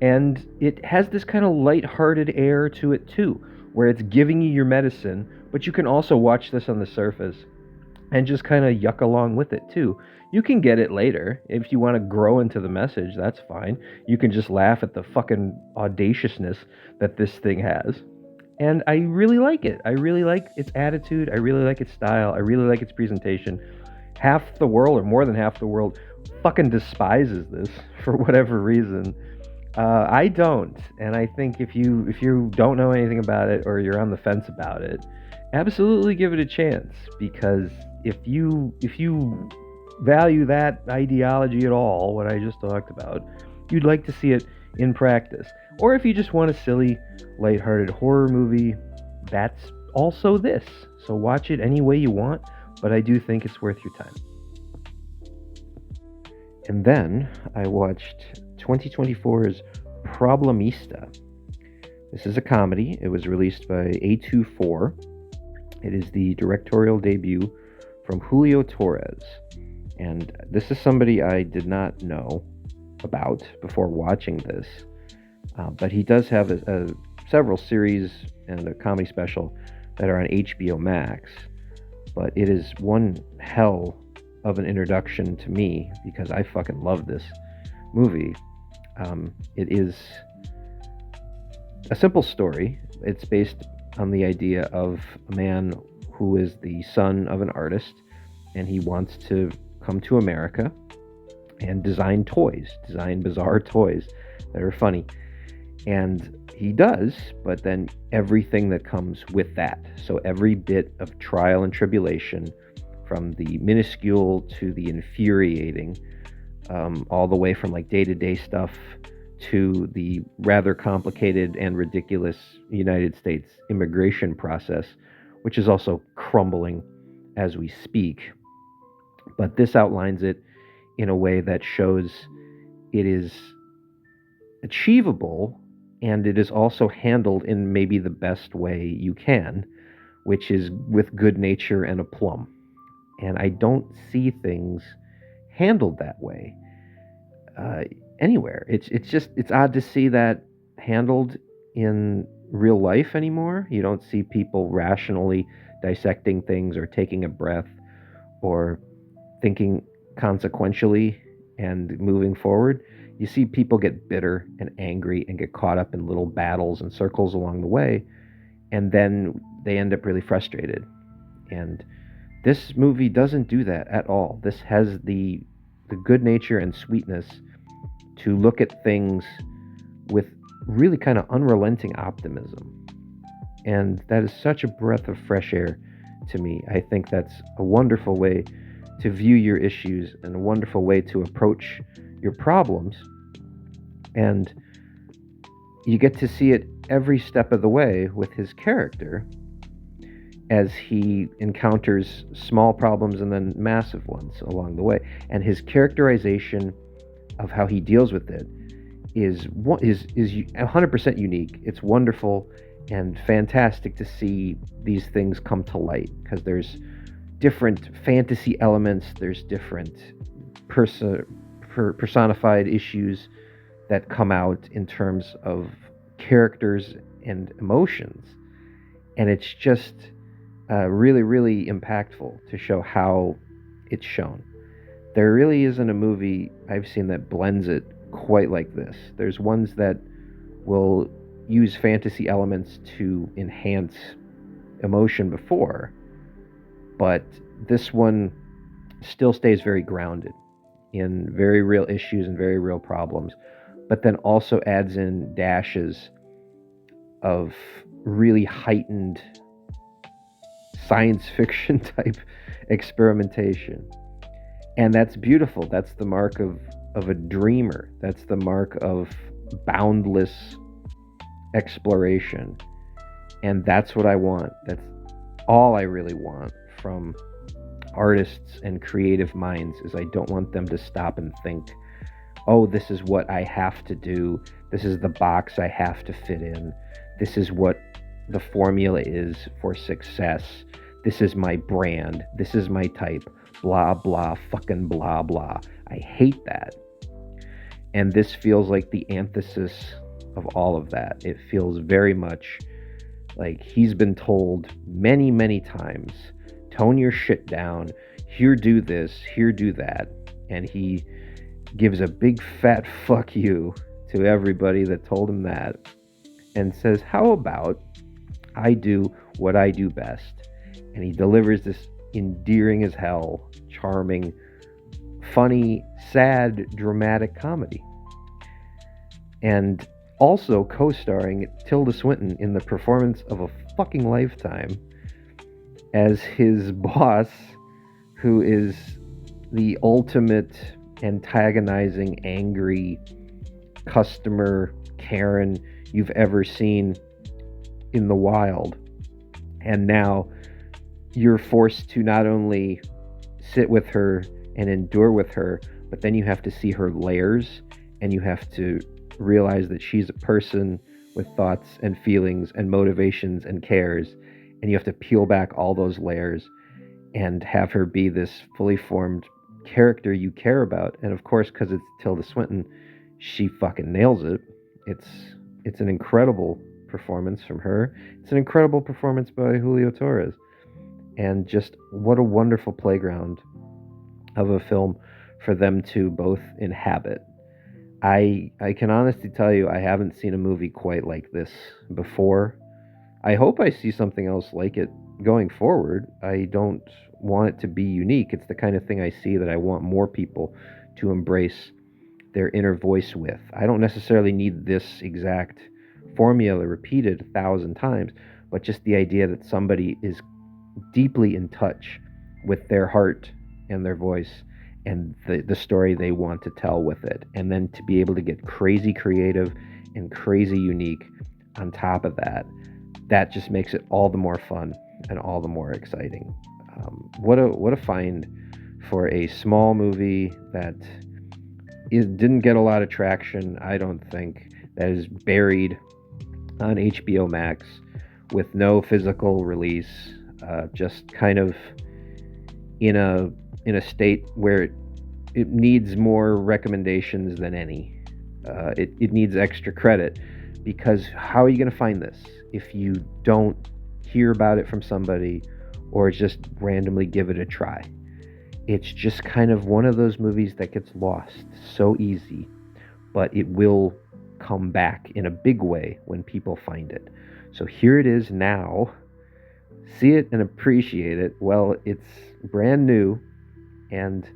And it has this kind of lighthearted air to it too, where it's giving you your medicine, but you can also watch this on the surface and just kind of yuck along with it too. You can get it later. If you want to grow into the message, that's fine. You can just laugh at the fucking audaciousness that this thing has. And I really like it. I really like its attitude. I really like its style. I really like its presentation. Half the world, or more than half the world, fucking despises this for whatever reason. I don't, and I think if you don't know anything about it, or you're on the fence about it, absolutely give it a chance, because if you value that ideology at all, what I just talked about, you'd like to see it in practice. Or if you just want a silly, lighthearted horror movie, that's also this. So watch it any way you want, but I do think it's worth your time. And then I watched 2024's Problemista. This is a comedy. It was released by A24. It is the directorial debut from Julio Torres. And this is somebody I did not know about before watching this. But he does have several series and a comedy special that are on HBO Max. But it is one hell of an introduction to me, because I fucking love this movie. It is a simple story. It's based on the idea of a man who is the son of an artist, and he wants to come to America and design bizarre toys that are funny. And he does, but then everything that comes with that. So every bit of trial and tribulation, from the minuscule to the infuriating, all the way from like day-to-day stuff to the rather complicated and ridiculous United States immigration process, which is also crumbling as we speak. But this outlines it in a way that shows it is achievable, and it is also handled in maybe the best way you can, which is with good nature and aplomb. And I don't see things handled that way anywhere. It's odd to see that handled in real life anymore. You don't see people rationally dissecting things, or taking a breath, or thinking consequentially and moving forward. You see people get bitter and angry and get caught up in little battles and circles along the way, and then they end up really frustrated. And this movie doesn't do that at all. This has the good nature and sweetness to look at things with really kind of unrelenting optimism. And that is such a breath of fresh air to me. I think that's a wonderful way to view your issues, and a wonderful way to approach your problems. And you get to see it every step of the way with his character, as he encounters small problems and then massive ones along the way. And his characterization of how he deals with it is 100% unique. It's wonderful and fantastic to see these things come to light, because there's different fantasy elements, there's different personified issues that come out in terms of characters and emotions. And it's just really, really impactful to show how it's shown. There really isn't a movie I've seen that blends it quite like this. There's ones that will use fantasy elements to enhance emotion before, but this one still stays very grounded in very real issues and very real problems, but then also adds in dashes of really heightened science fiction type experimentation. And that's beautiful. That's the mark of a dreamer. That's the mark of boundless exploration. And that's what I want. That's all I really want from artists and creative minds, is I don't want them to stop and think, oh, this is what I have to do. This is the box I have to fit in. This is what the formula is for success. This is my brand. This is my type. Blah, blah, fucking blah, blah. I hate that. And this feels like the antithesis of all of that. It feels very much like he's been told many, many times, tone your shit down. Here, do this. Here, do that. And he gives a big fat fuck you to everybody that told him that and says, how about I do what I do best? And he delivers this endearing as hell, charming, funny, sad, dramatic comedy. And also co-starring Tilda Swinton in the performance of a fucking lifetime as his boss, who is the ultimate antagonizing, angry customer Karen you've ever seen in the wild. And now you're forced to not only sit with her and endure with her, but then you have to see her layers, and you have to realize that she's a person with thoughts and feelings and motivations and cares, and you have to peel back all those layers and have her be this fully formed character you care about. And of course, because it's Tilda Swinton, she fucking nails it. It's an incredible performance from her. It's an incredible performance by Julio Torres. And just what a wonderful playground of a film for them to both inhabit. I can honestly tell you, I haven't seen a movie quite like this before. I hope I see something else like it going forward. I don't want it to be unique. It's the kind of thing I see that I want more people to embrace their inner voice with. I don't necessarily need this exact formula repeated 1,000 times, but just the idea that somebody is deeply in touch with their heart and their voice and the story they want to tell with it, and then to be able to get crazy creative and crazy unique on top of that, that just makes it all the more fun and all the more exciting. What a find for a small movie that didn't get a lot of traction, I don't think, that is buried on HBO Max with no physical release, just kind of in a state where it needs more recommendations than any. It needs extra credit, because how are you going to find this if you don't hear about it from somebody or just randomly give it a try? It's just kind of one of those movies that gets lost so easy, but it will come back in a big way when people find it. So here it is now. See it and appreciate it. Well, it's brand new, and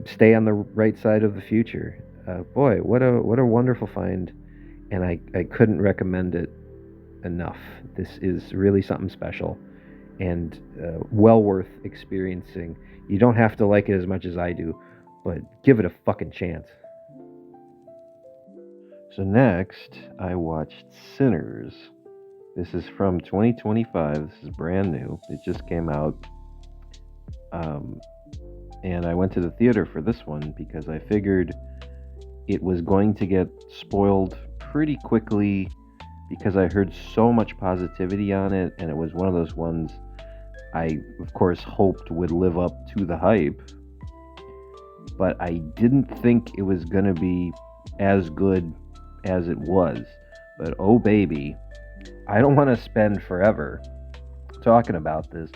stay on the right side of the future. Boy, what a wonderful find, and I couldn't recommend it enough. This is really something special, and well worth experiencing. You don't have to like it as much as I do, but give it a fucking chance. So next, I watched Sinners. This is from 2025. This is brand new. It just came out. And I went to the theater for this one because I figured it was going to get spoiled pretty quickly, because I heard so much positivity on it, and it was one of those ones I, of course, hoped would live up to the hype. But I didn't think it was going to be as good as it was. But oh baby, I don't want to spend forever talking about this,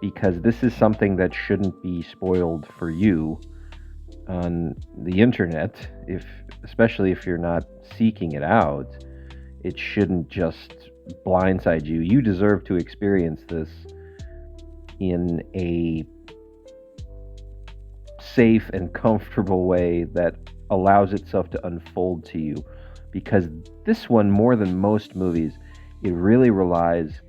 because this is something that shouldn't be spoiled for you on the internet, especially if you're not seeking it out. It shouldn't just blindside you. You deserve to experience this in a safe and comfortable way that allows itself to unfold to you, because this one, more than most movies, it really relies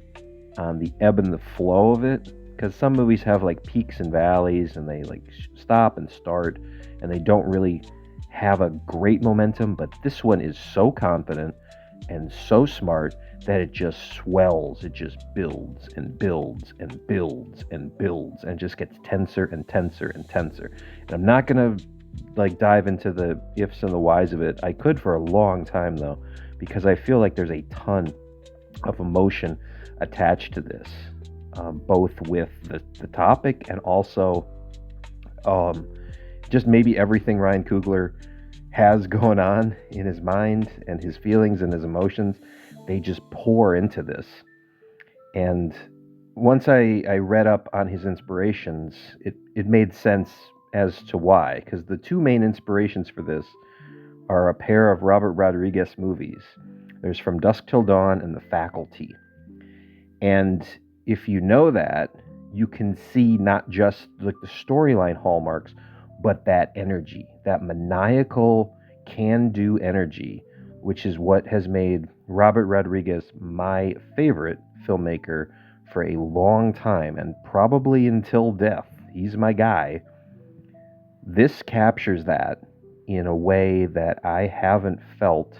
on the ebb and the flow of it, because some movies have like peaks and valleys, and they like stop and start, and they don't really have a great momentum. But this one is so confident and so smart that it just swells. It just builds and builds and builds and builds and just gets tenser and tenser and tenser. And I'm not gonna like dive into the ifs and the whys of it. I could for a long time though, because I feel like there's a ton of emotion attached to this, both with the topic and also just maybe everything Ryan Coogler has going on in his mind and his feelings and his emotions. They just pour into this. And once I read up on his inspirations, it made sense as to why, because the two main inspirations for this are a pair of Robert Rodriguez movies. There's From Dusk Till Dawn and The Faculty. And if you know that, you can see not just like the storyline hallmarks, but that energy, that maniacal can-do energy, which is what has made Robert Rodriguez my favorite filmmaker for a long time, and probably until death. He's my guy. This captures that in a way that I haven't felt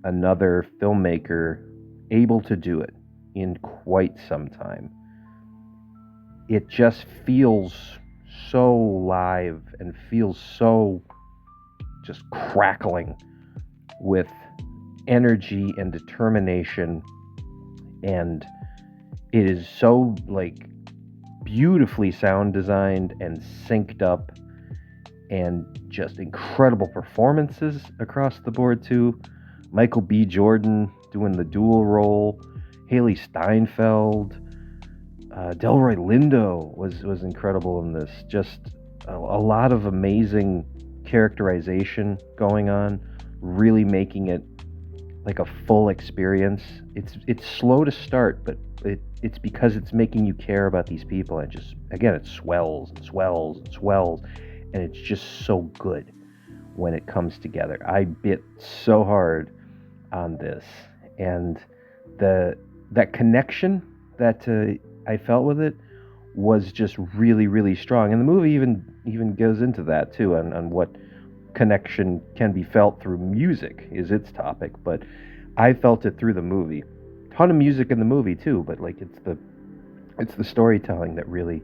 another filmmaker able to do it in quite some time. It just feels so live and feels so just crackling with energy and determination, and it is so like beautifully sound designed and synced up, and just incredible performances across the board too. Michael B. Jordan doing the dual role, Haley Steinfeld, Delroy Lindo was incredible in this. Just a lot of amazing characterization going on, really making it like a full experience. It's slow to start, but it's because it's making you care about these people, and just again it swells and swells and swells, and it's just so good when it comes together. I bit so hard on this, and that connection that I felt with it was just really, really strong. And the movie even goes into that too, on what connection can be felt through music is its topic. But I felt it through the movie. Ton of music in the movie too, but like it's the storytelling that really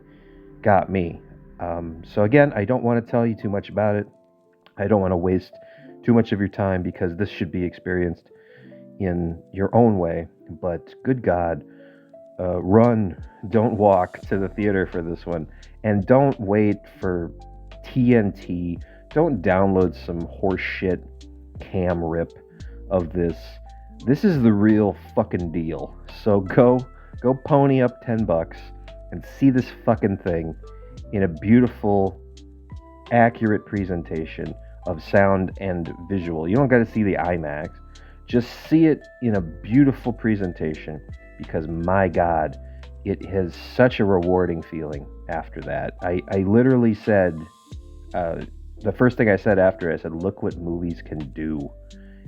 got me. So again, I don't want to tell you too much about it. I don't want to waste too much of your time, because this should be experienced in your own way. But good God, run, don't walk to the theater for this one. And don't wait for TNT. Don't download some horseshit cam rip of this. This is the real fucking deal. So go pony up $10 and see this fucking thing in a beautiful, accurate presentation of sound and visual. You don't got to see the IMAX. Just see it in a beautiful presentation, because my God, it has such a rewarding feeling after that. I literally said, the first thing I said after, I said, look what movies can do.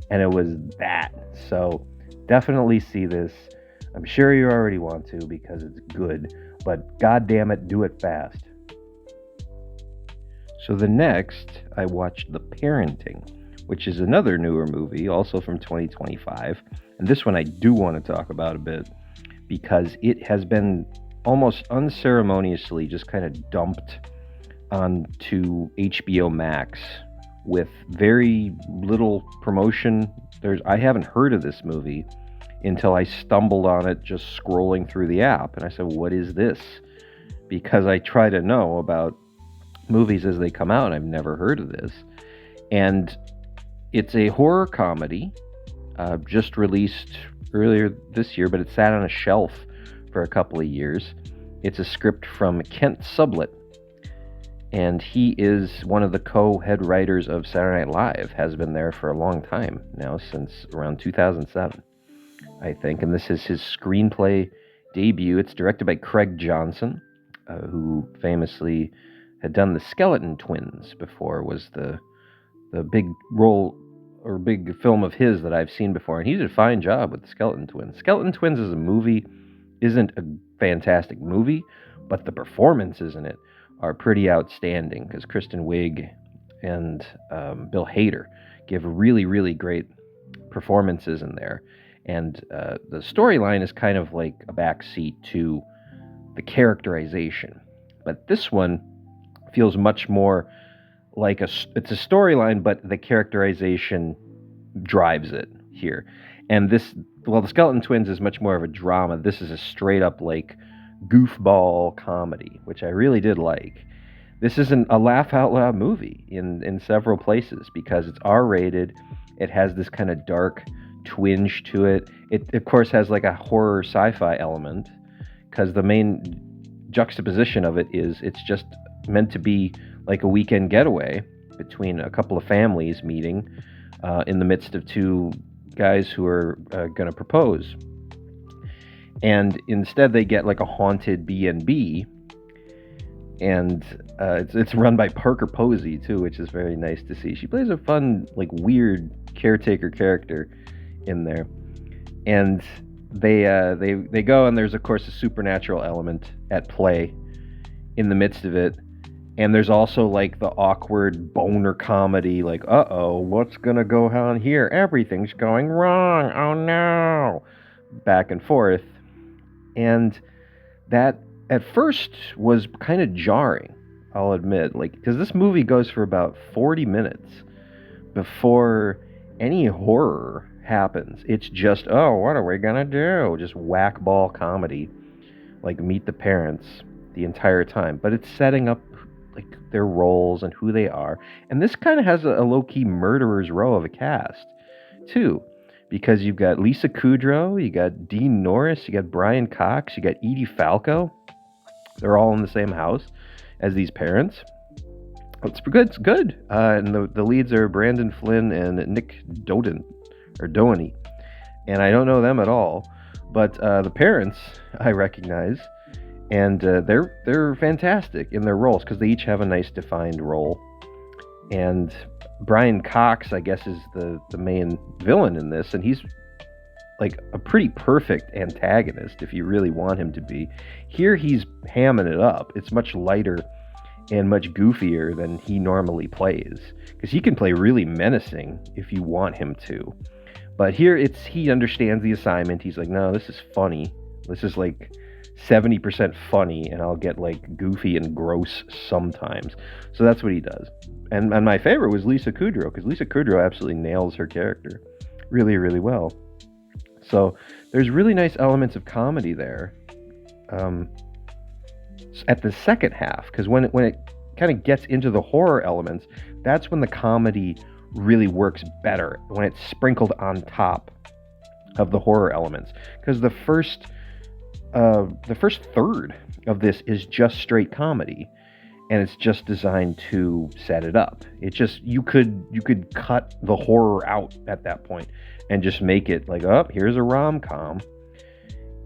And it was that. So definitely see this. I'm sure you already want to, because it's good, but God damn it, do it fast. So the next, I watched The Parenting, which is another newer movie, also from 2025. And this one I do want to talk about a bit, because it has been almost unceremoniously just kind of dumped onto HBO Max with very little promotion. I haven't heard of this movie until I stumbled on it just scrolling through the app. And I said, what is this? Because I try to know about movies as they come out, and I've never heard of this. And it's a horror comedy just released earlier this year, but it sat on a shelf for a couple of years. It's a script from Kent Sublett, and he is one of the co-head writers of Saturday Night Live, has been there for a long time now, since around 2007, I think, and this is his screenplay debut. It's directed by Craig Johnson, who famously had done the Skeleton Twins before, was the big role or big film of his that I've seen before, and he did a fine job with the Skeleton Twins. Skeleton Twins as a movie isn't a fantastic movie, but the performances in it are pretty outstanding, because Kristen Wiig and Bill Hader give really, really great performances in there. And the storyline is kind of like a backseat to the characterization. But this one feels much more like it's a storyline, but the characterization drives it here. And this, well, the Skeleton Twins is much more of a drama. This is a straight up like goofball comedy, which I really did like. This isn't a laugh out loud movie in several places, because it's R-rated. It has this kind of dark twinge to it. It of course has like a horror sci-fi element, because the main juxtaposition of it is it's just meant to be like a weekend getaway between a couple of families meeting in the midst of two guys who are going to propose. And instead they get like a haunted B&B, and it's run by Parker Posey too, which is very nice to see. She plays a fun, like, weird caretaker character in there. And they go, and there's of course a supernatural element at play in the midst of it. And there's also like the awkward boner comedy, like, uh-oh, what's gonna go on here? Everything's going wrong. Oh no. Back and forth. And that at first was kind of jarring, I'll admit, like, because this movie goes for about 40 minutes before any horror happens. It's just, oh, what are we gonna do? Just whack-ball comedy, like Meet the Parents, the entire time. But it's setting up like their roles and who they are. And this kind of has a low-key murderer's row of a cast, too. Because you've got Lisa Kudrow, you got Dean Norris, you got Brian Cox, you got Edie Falco. They're all in the same house as these parents. It's good. It's good. And the leads are Brandon Flynn and Nick Doheny. And I don't know them at all. But the parents I recognize. And they're fantastic in their roles, because they each have a nice defined role. And Brian Cox, I guess, is the main villain in this, and he's like a pretty perfect antagonist if you really want him to be. Here he's hamming it up. It's much lighter and much goofier than he normally plays, because he can play really menacing if you want him to. But here he understands the assignment. He's like, no, this is funny. This is like 70% funny, and I'll get like goofy and gross sometimes. So that's what he does. And my favorite was Lisa Kudrow, because Lisa Kudrow absolutely nails her character really, really well. So there's really nice elements of comedy there at the second half, because when it kind of gets into the horror elements, that's when the comedy really works better, when it's sprinkled on top of the horror elements. Because the first third of this is just straight comedy, and it's just designed to set it up. It just, you could cut the horror out at that point and just make it like, oh, here's a rom-com.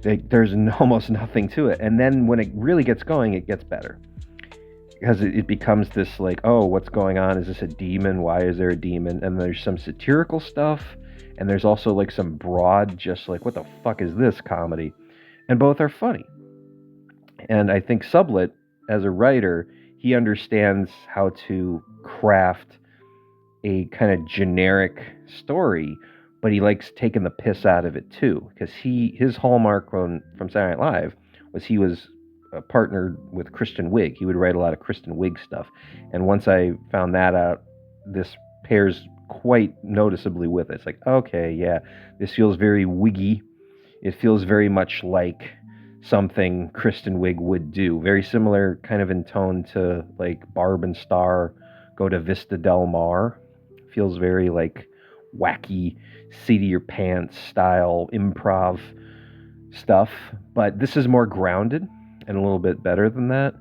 There's almost nothing to it. And then when it really gets going, it gets better. Because it becomes this like, oh, what's going on? Is this a demon? Why is there a demon? And there's some satirical stuff, and there's also like some broad, just like, what the fuck is this comedy? And both are funny. And I think Sublett, as a writer, he understands how to craft a kind of generic story, but he likes taking the piss out of it too. Because his hallmark from Saturday Night Live was he was partnered with Kristen Wiig. He would write a lot of Kristen Wiig stuff. And once I found that out, this pairs quite noticeably with it. It's like, okay, yeah, this feels very wiggy. It feels very much like something Kristen Wiig would do. Very similar kind of in tone to like Barb and Star Go to Vista Del Mar. Feels very like wacky, seat of your pants style improv stuff. But this is more grounded and a little bit better than that.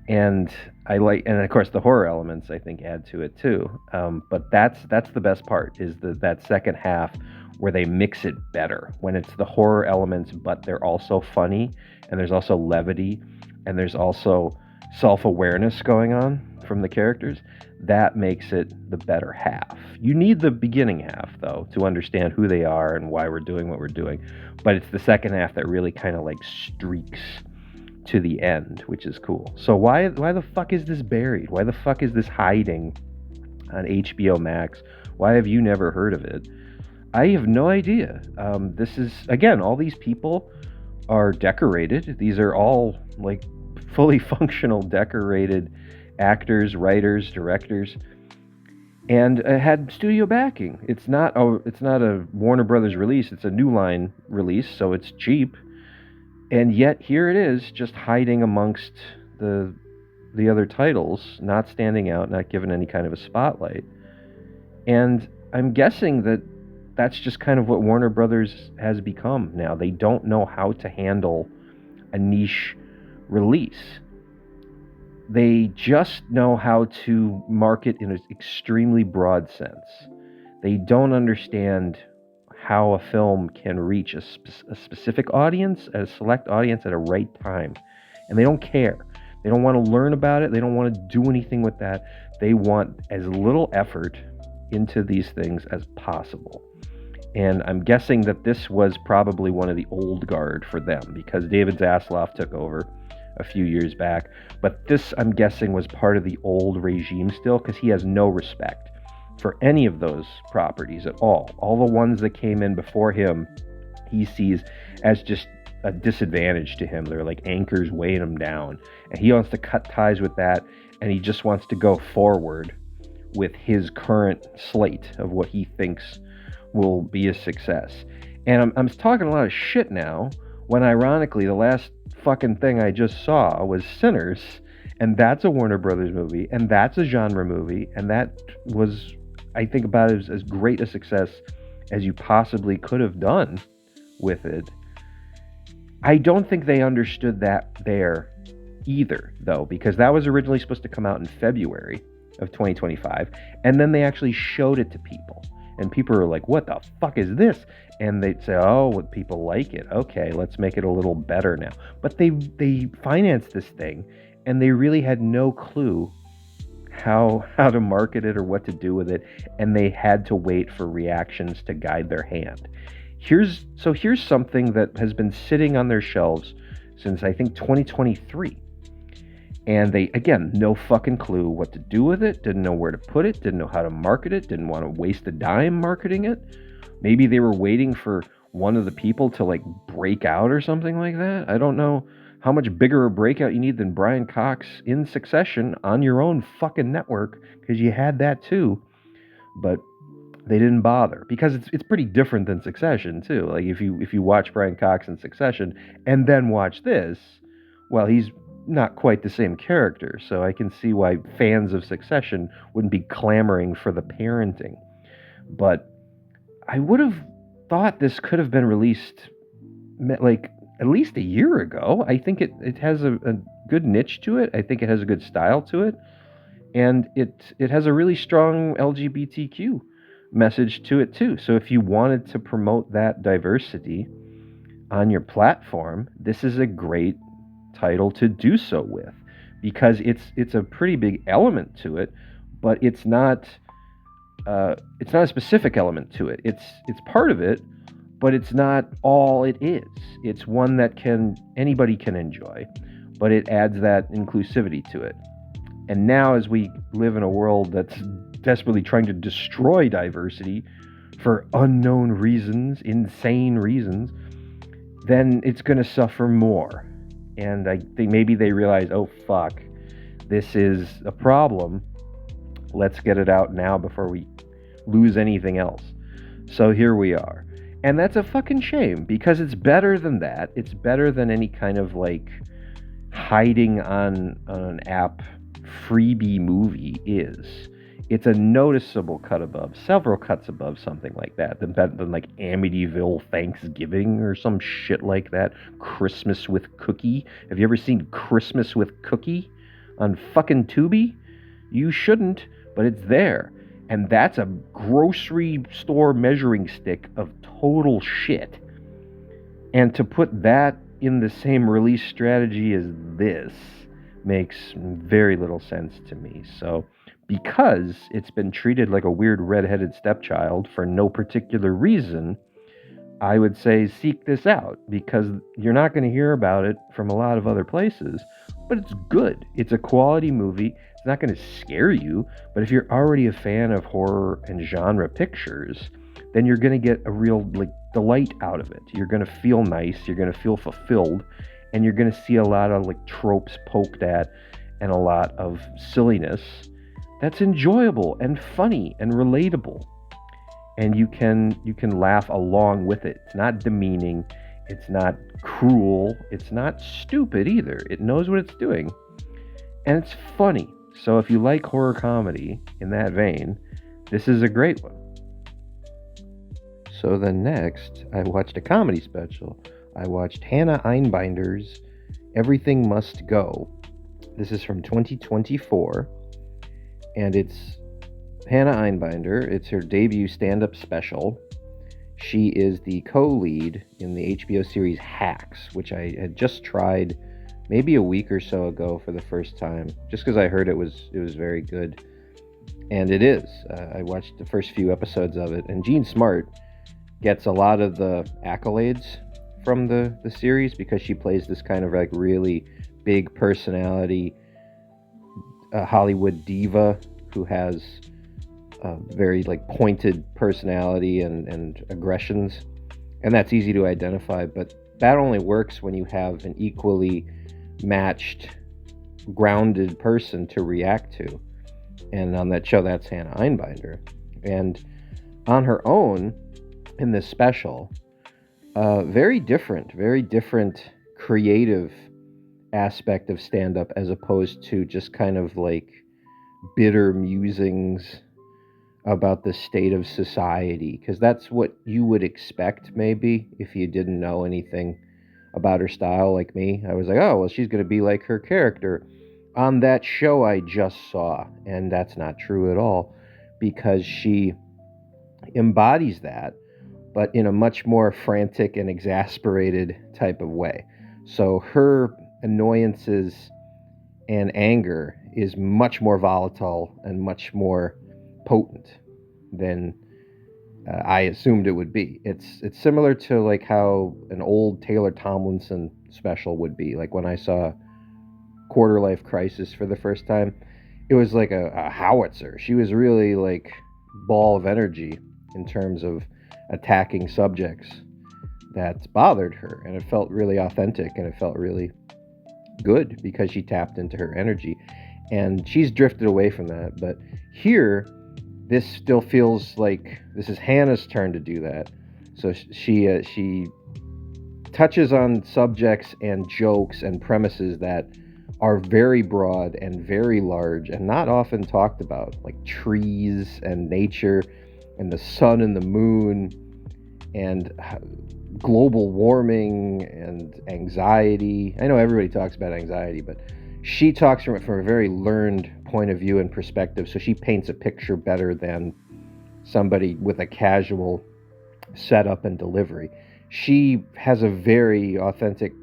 And and of course the horror elements I think add to it too. But that's the best part, is that second half where they mix it better, when it's the horror elements but they're also funny, and there's also levity, and there's also self-awareness going on from the characters. That makes it the better half. You need the beginning half though to understand who they are and why we're doing what we're doing, but it's the second half that really kind of like streaks to the end, which is cool. So why the fuck is this buried? Why the fuck is this hiding on HBO Max? Why have you never heard of it? I have no idea. This is, again, all these people are decorated. These are all like fully functional decorated actors, writers, directors, and had studio backing. It's not a Warner Brothers release. It's a New Line release, so it's cheap. And yet here it is, just hiding amongst the other titles, not standing out, not given any kind of a spotlight. And I'm guessing that that's just kind of what Warner Brothers has become now. They don't know how to handle a niche release. They just know how to market in an extremely broad sense. They don't understand how a film can reach a specific audience, a select audience at a right time. And they don't care. They don't want to learn about it. They don't want to do anything with that. They want as little effort into these things as possible. And I'm guessing that this was probably one of the old guard for them, because David Zaslav took over a few years back. But this, I'm guessing, was part of the old regime still, because he has no respect for any of those properties at all. All the ones that came in before him, he sees as just a disadvantage to him. They're like anchors weighing him down. And he wants to cut ties with that, and he just wants to go forward with his current slate of what he thinks will be a success. And I'm talking a lot of shit now, when ironically the last fucking thing I just saw was Sinners, and that's a Warner Brothers movie, and that's a genre movie, and that was, I think, about as great a success as you possibly could have done with it. I don't think they understood that there either, though, because that was originally supposed to come out in February of 2025, and then they actually showed it to people, and people were like, what the fuck is this? And they'd say, oh, what, people like it, okay, let's make it a little better now. But they financed this thing, and they really had no clue how to market it or what to do with it, and they had to wait for reactions to guide their hand. Here's something that has been sitting on their shelves since I think 2023, and they, again, no fucking clue what to do with it, didn't know where to put it, didn't know how to market it, didn't want to waste a dime marketing it. Maybe they were waiting for one of the people to like break out or something like that. I don't know how much bigger a breakout you need than Brian Cox in Succession on your own fucking network, because you had that too. But they didn't bother, because it's pretty different than Succession too. Like if you watch Brian Cox in Succession and then watch this, well, he's not quite the same character. So I can see why fans of Succession wouldn't be clamoring for the parenting. But I would have thought this could have been released like at least a year ago. I think it has a good niche to it. I think it has a good style to it. And it has a really strong LGBTQ message to it too. So if you wanted to promote that diversity on your platform, this is a great title to do so with, because it's a pretty big element to it, but it's not a specific element to it. It's part of it, but it's not all it is. It's one that anybody can enjoy, but it adds that inclusivity to it. And now, as we live in a world that's desperately trying to destroy diversity for unknown reasons, insane reasons, then it's going to suffer more. And I think maybe they realize, oh fuck, this is a problem. Let's get it out now before we lose anything else. So here we are. And that's a fucking shame, because it's better than that. It's better than any kind of like hiding on an app freebie movie is. It's a noticeable cut above, several cuts above something like that, than like Amityville Thanksgiving or some shit like that. Christmas with Cookie. Have you ever seen Christmas with Cookie on fucking Tubi? You shouldn't, but it's there. And that's a grocery store measuring stick of total shit. And to put that in the same release strategy as this makes very little sense to me. So, because it's been treated like a weird redheaded stepchild for no particular reason, I would say seek this out, because you're not going to hear about it from a lot of other places, but it's good. It's a quality movie. It's not going to scare you, but if you're already a fan of horror and genre pictures, then you're going to get a real delight out of it. You're going to feel nice, you're going to feel fulfilled, and you're going to see a lot of tropes poked at and a lot of silliness that's enjoyable and funny and relatable. And you can laugh along with it. It's not demeaning, it's not cruel, it's not stupid either. It knows what it's doing. And it's funny. So if you like horror comedy in that vein, this is a great one. So then next, I watched a comedy special. I watched Hannah Einbinder's Everything Must Go. This is from 2024. And it's Hannah Einbinder. It's her debut stand-up special. She is the co-lead in the HBO series Hacks, which I had just tried maybe a week or so ago for the first time, just because I heard it was very good. And it is. I watched the first few episodes of it, and Jean Smart gets a lot of the accolades from the series because she plays this kind of really big personality Hollywood diva who has a very pointed personality and aggressions, and that's easy to identify, but that only works when you have an equally matched, grounded person to react to. And on that show, that's Hannah Einbinder. And on her own, in this special, very different creative aspect of stand-up, as opposed to just kind of bitter musings about the state of society, because that's what you would expect maybe if you didn't know anything about her style like me. I was like, oh, well, she's going to be like her character on that show I just saw. And that's not true at all, because she embodies that, but in a much more frantic and exasperated type of way. So her annoyances and anger is much more volatile and much more potent than I assumed it would be. It's similar to how an old Taylor Tomlinson special would be. When I saw Quarter Life Crisis for the first time, it was like a howitzer. She was really ball of energy in terms of attacking subjects that bothered her, and it felt really authentic, and it felt really good because she tapped into her energy. And she's drifted away from that, but here this still feels like this is Hannah's turn to do that. So she touches on subjects and jokes and premises that are very broad and very large and not often talked about, like trees and nature and the sun and the moon and global warming and anxiety. I know everybody talks about anxiety, but she talks from a very learned point of view and perspective, so she paints a picture better than somebody with a casual setup and delivery. She has a very authentic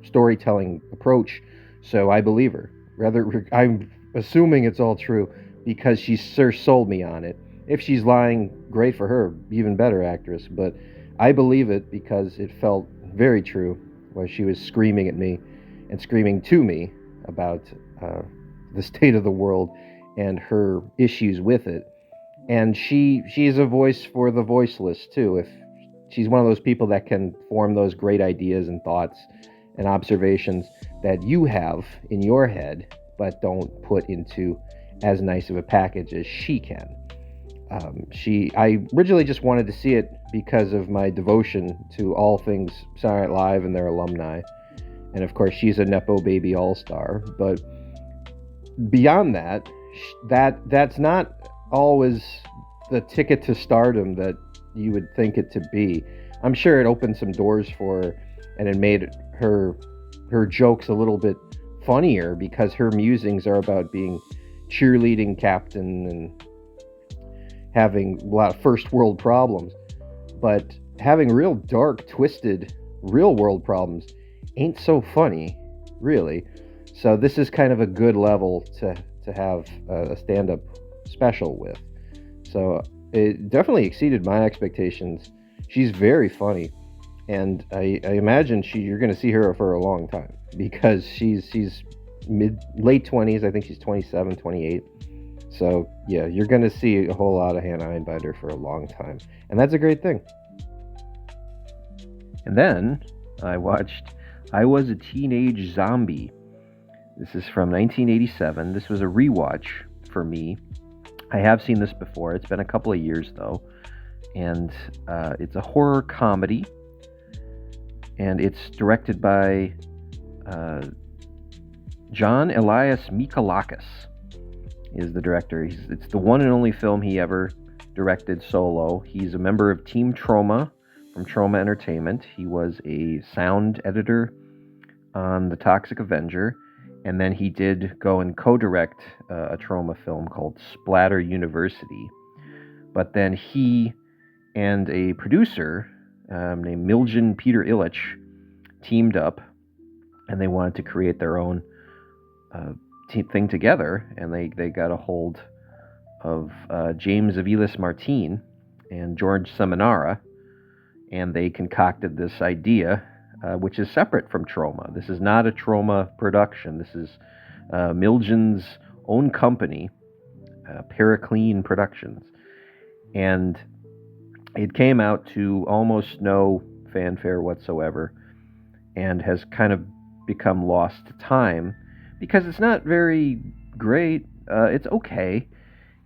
storytelling approach, so I believe her. Rather, I'm assuming it's all true because she sold me on it. If she's lying, great for her, even better actress, but I believe it because it felt very true while she was screaming at me and screaming to me about the state of the world and her issues with it. And she is a voice for the voiceless too. If she's one of those people that can form those great ideas and thoughts and observations that you have in your head, but don't put into as nice of a package as she can. I originally just wanted to see it because of my devotion to all things Saturday Night Live and their alumni. And of course, she's a Nepo Baby all-star. But beyond that, that's not always the ticket to stardom that you would think it to be. I'm sure it opened some doors for her, and it made her jokes a little bit funnier because her musings are about being cheerleading captain and having a lot of first world problems. But having real dark, twisted, real world problems ain't so funny, really. So this is kind of a good level to have a stand-up special with. So it definitely exceeded my expectations. She's very funny, and I imagine you're going to see her for a long time because she's late 20s. I think she's 27, 28. So yeah, you're going to see a whole lot of Hannah Einbinder for a long time, and that's a great thing. And then I watched I Was a Teenage Zombie. This is from 1987. This was a rewatch for me. I have seen this before. It's been a couple of years, though. And it's a horror comedy. And it's directed by John Elias Mikalakis is the director. It's the one and only film he ever directed solo. He's a member of Team Trauma from Trauma Entertainment. He was a sound editor on The Toxic Avenger. And then he did go and co-direct a Trauma film called Splatter University. But then he and a producer named Miljan Peter Illich teamed up, and they wanted to create their own thing together. And they got a hold of James Aviles Martin and George Seminara, and they concocted this idea, which is separate from Trauma. This is not a Trauma production. This is Miljan's own company, Paraclean Productions. And it came out to almost no fanfare whatsoever and has kind of become lost to time because it's not very great. It's okay.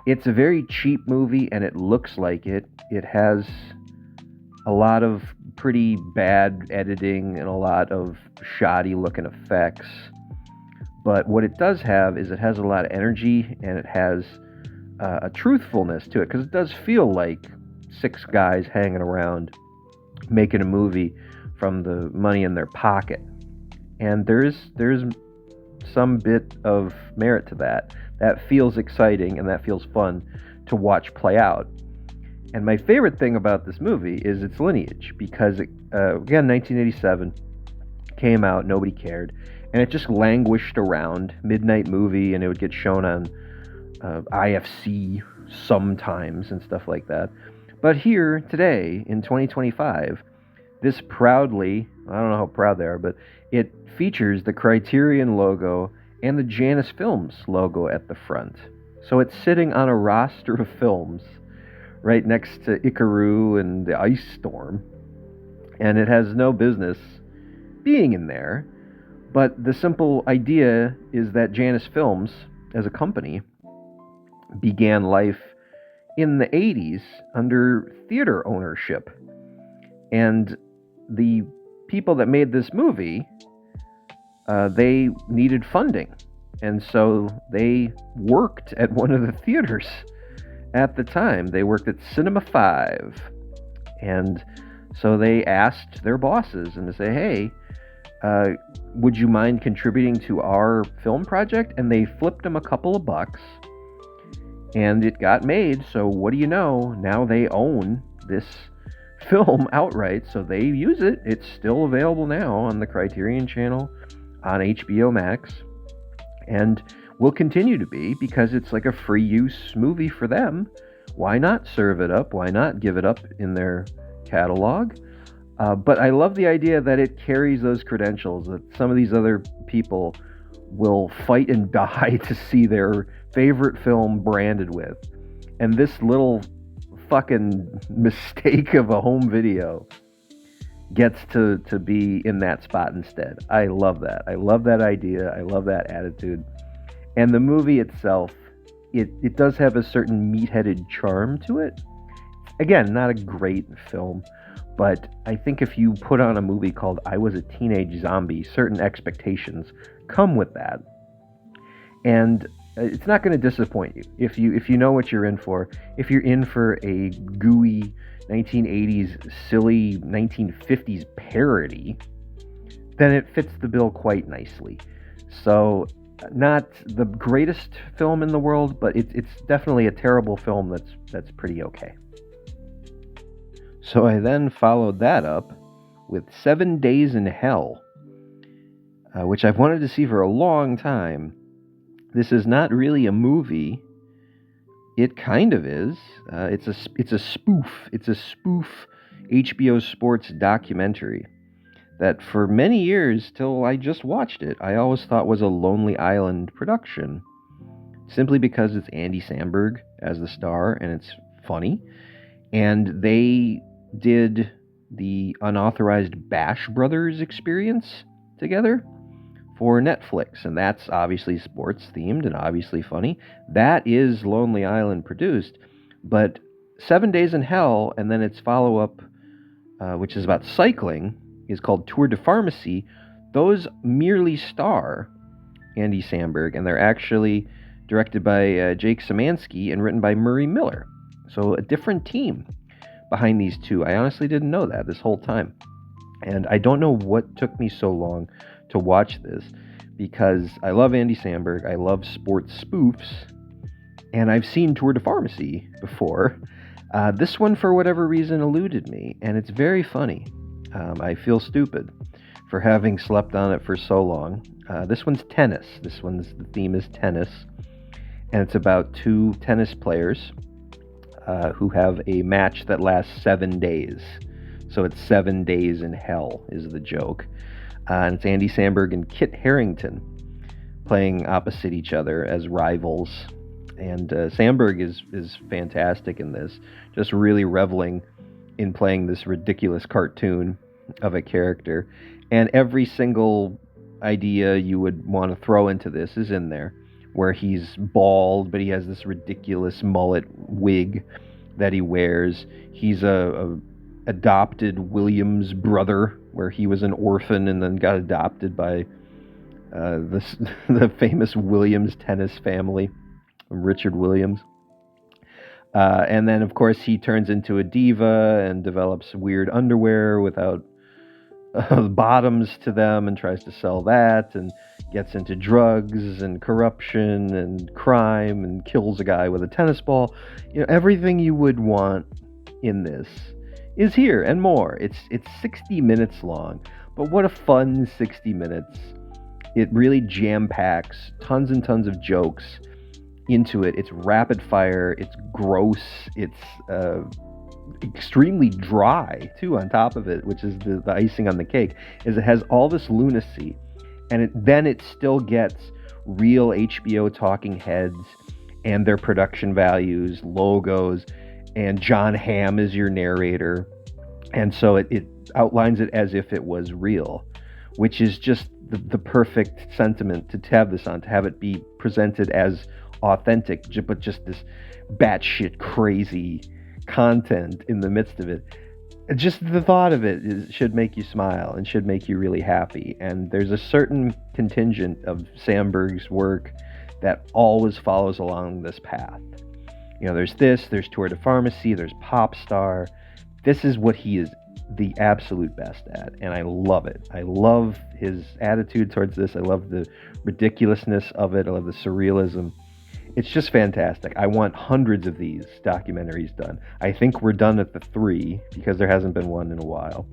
It's a very cheap movie, and it looks like it. It has a lot of pretty bad editing and a lot of shoddy looking effects. But what it does have is it has a lot of energy, and it has a truthfulness to it, because it does feel like six guys hanging around making a movie from the money in their pocket. And there's some bit of merit to that. That feels exciting, and that feels fun to watch play out. And my favorite thing about this movie is its lineage, because it, again, 1987, came out, nobody cared, and it just languished around, midnight movie, and it would get shown on IFC sometimes and stuff like that. But here, today, in 2025, this proudly, I don't know how proud they are, but it features the Criterion logo and the Janus Films logo at the front. So it's sitting on a roster of films right next to Ikaru and the Ice Storm, and it has no business being in there. But the simple idea is that Janus Films, as a company, began life in the 80s under theater ownership. And the people that made this movie, they needed funding. And so they worked at one of the theaters at the time. They worked at Cinema 5. And so they asked their bosses and to say, hey, would you mind contributing to our film project? And they flipped them a couple of bucks. And it got made, so what do you know? Now they own this film outright, so they use it. It's still available now on the Criterion Channel, on HBO Max, and will continue to be because it's like a free use movie for them. Why not serve it up? Why not give it up in their catalog? But I love the idea that it carries those credentials, that some of these other people will fight and die to see their favorite film branded with. And this little fucking mistake of a home video gets to be in that spot instead. I love that. I love that idea. I love that attitude. And the movie itself, it does have a certain meat-headed charm to it. Again, not a great film, but I think if you put on a movie called I Was a Teenage Zombie, certain expectations come with that. And It's not going to disappoint you if you know what you're in for. If you're in for a gooey 1980s silly 1950s parody, then it fits the bill quite nicely. So, not the greatest film in the world, but it's definitely a terrible film that's pretty okay. So I then followed that up with 7 Days in Hell, which I've wanted to see for a long time. This is not really a movie. It kind of is. It's a spoof. It's a spoof HBO sports documentary that for many years, till I just watched it, I always thought was a Lonely Island production, simply because it's Andy Samberg as the star and it's funny. And they did the unauthorized Bash Brothers experience together for Netflix, and that's obviously sports themed and obviously funny. That is Lonely Island produced, but 7 Days in Hell, and then its follow up, which is about cycling, is called Tour de Pharmacy. Those merely star Andy Samberg, and they're actually directed by Jake Szymanski and written by Murray Miller. So a different team behind these two. I honestly didn't know that this whole time. And I don't know what took me so long to watch this, because I love Andy Samberg, I love sports spoofs, and I've seen Tour de Pharmacy before. This one, for whatever reason, eluded me, and it's very funny. I feel stupid for having slept on it for so long. This one's tennis. The theme is tennis, and it's about two tennis players who have a match that lasts 7 days. So it's 7 days in hell is the joke. And it's Andy Samberg and Kit Harington playing opposite each other as rivals. And Samberg is fantastic in this, just really reveling in playing this ridiculous cartoon of a character. And every single idea you would want to throw into this is in there, where he's bald, but he has this ridiculous mullet wig that he wears. He's a adopted Williams brother, where he was an orphan and then got adopted by the famous Williams tennis family, Richard Williams. And then, of course, he turns into a diva and develops weird underwear without bottoms to them and tries to sell that, and gets into drugs and corruption and crime and kills a guy with a tennis ball. Everything you would want in this is here and more. It's 60 minutes long, but what a fun 60 minutes. It really jam-packs tons and tons of jokes into it. It's rapid fire, it's gross, it's extremely dry too on top of it, which is the icing on the cake, is it has all this lunacy, and then it still gets real HBO talking heads and their production values, logos, and John Hamm is your narrator, and so it outlines it as if it was real, which is just the perfect sentiment to have this on, to have it be presented as authentic, but just this batshit crazy content in the midst of it. Just the thought of it should make you smile and should make you really happy. And there's a certain contingent of Samberg's work that always follows along this path. There's Tour de Pharmacy, there's Pop Star. This is what he is the absolute best at, and I love it. I love his attitude towards this. I love the ridiculousness of it. I love the surrealism. It's just fantastic. I want hundreds of these documentaries done. I think we're done at the 3 because there hasn't been one in a while.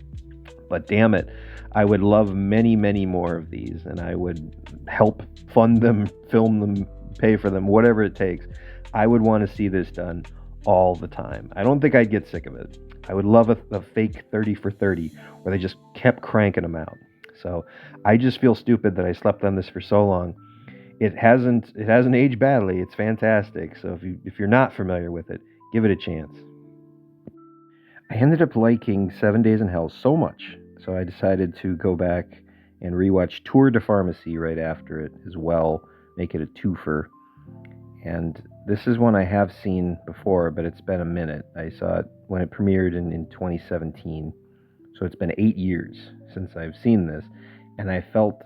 But damn it, I would love many, many more of these, and I would help fund them, film them, pay for them, whatever it takes. I would want to see this done all the time. I don't think I'd get sick of it. I would love a fake 30 for 30 where they just kept cranking them out. So I just feel stupid that I slept on this for so long. It hasn't aged badly. It's fantastic. So if you're not familiar with it, give it a chance. I ended up liking 7 Days in Hell so much, so I decided to go back and rewatch Tour de Pharmacy right after it as well, make it a twofer. And this is one I have seen before, but it's been a minute. I saw it when it premiered in 2017, so it's been 8 years since I've seen this, and I felt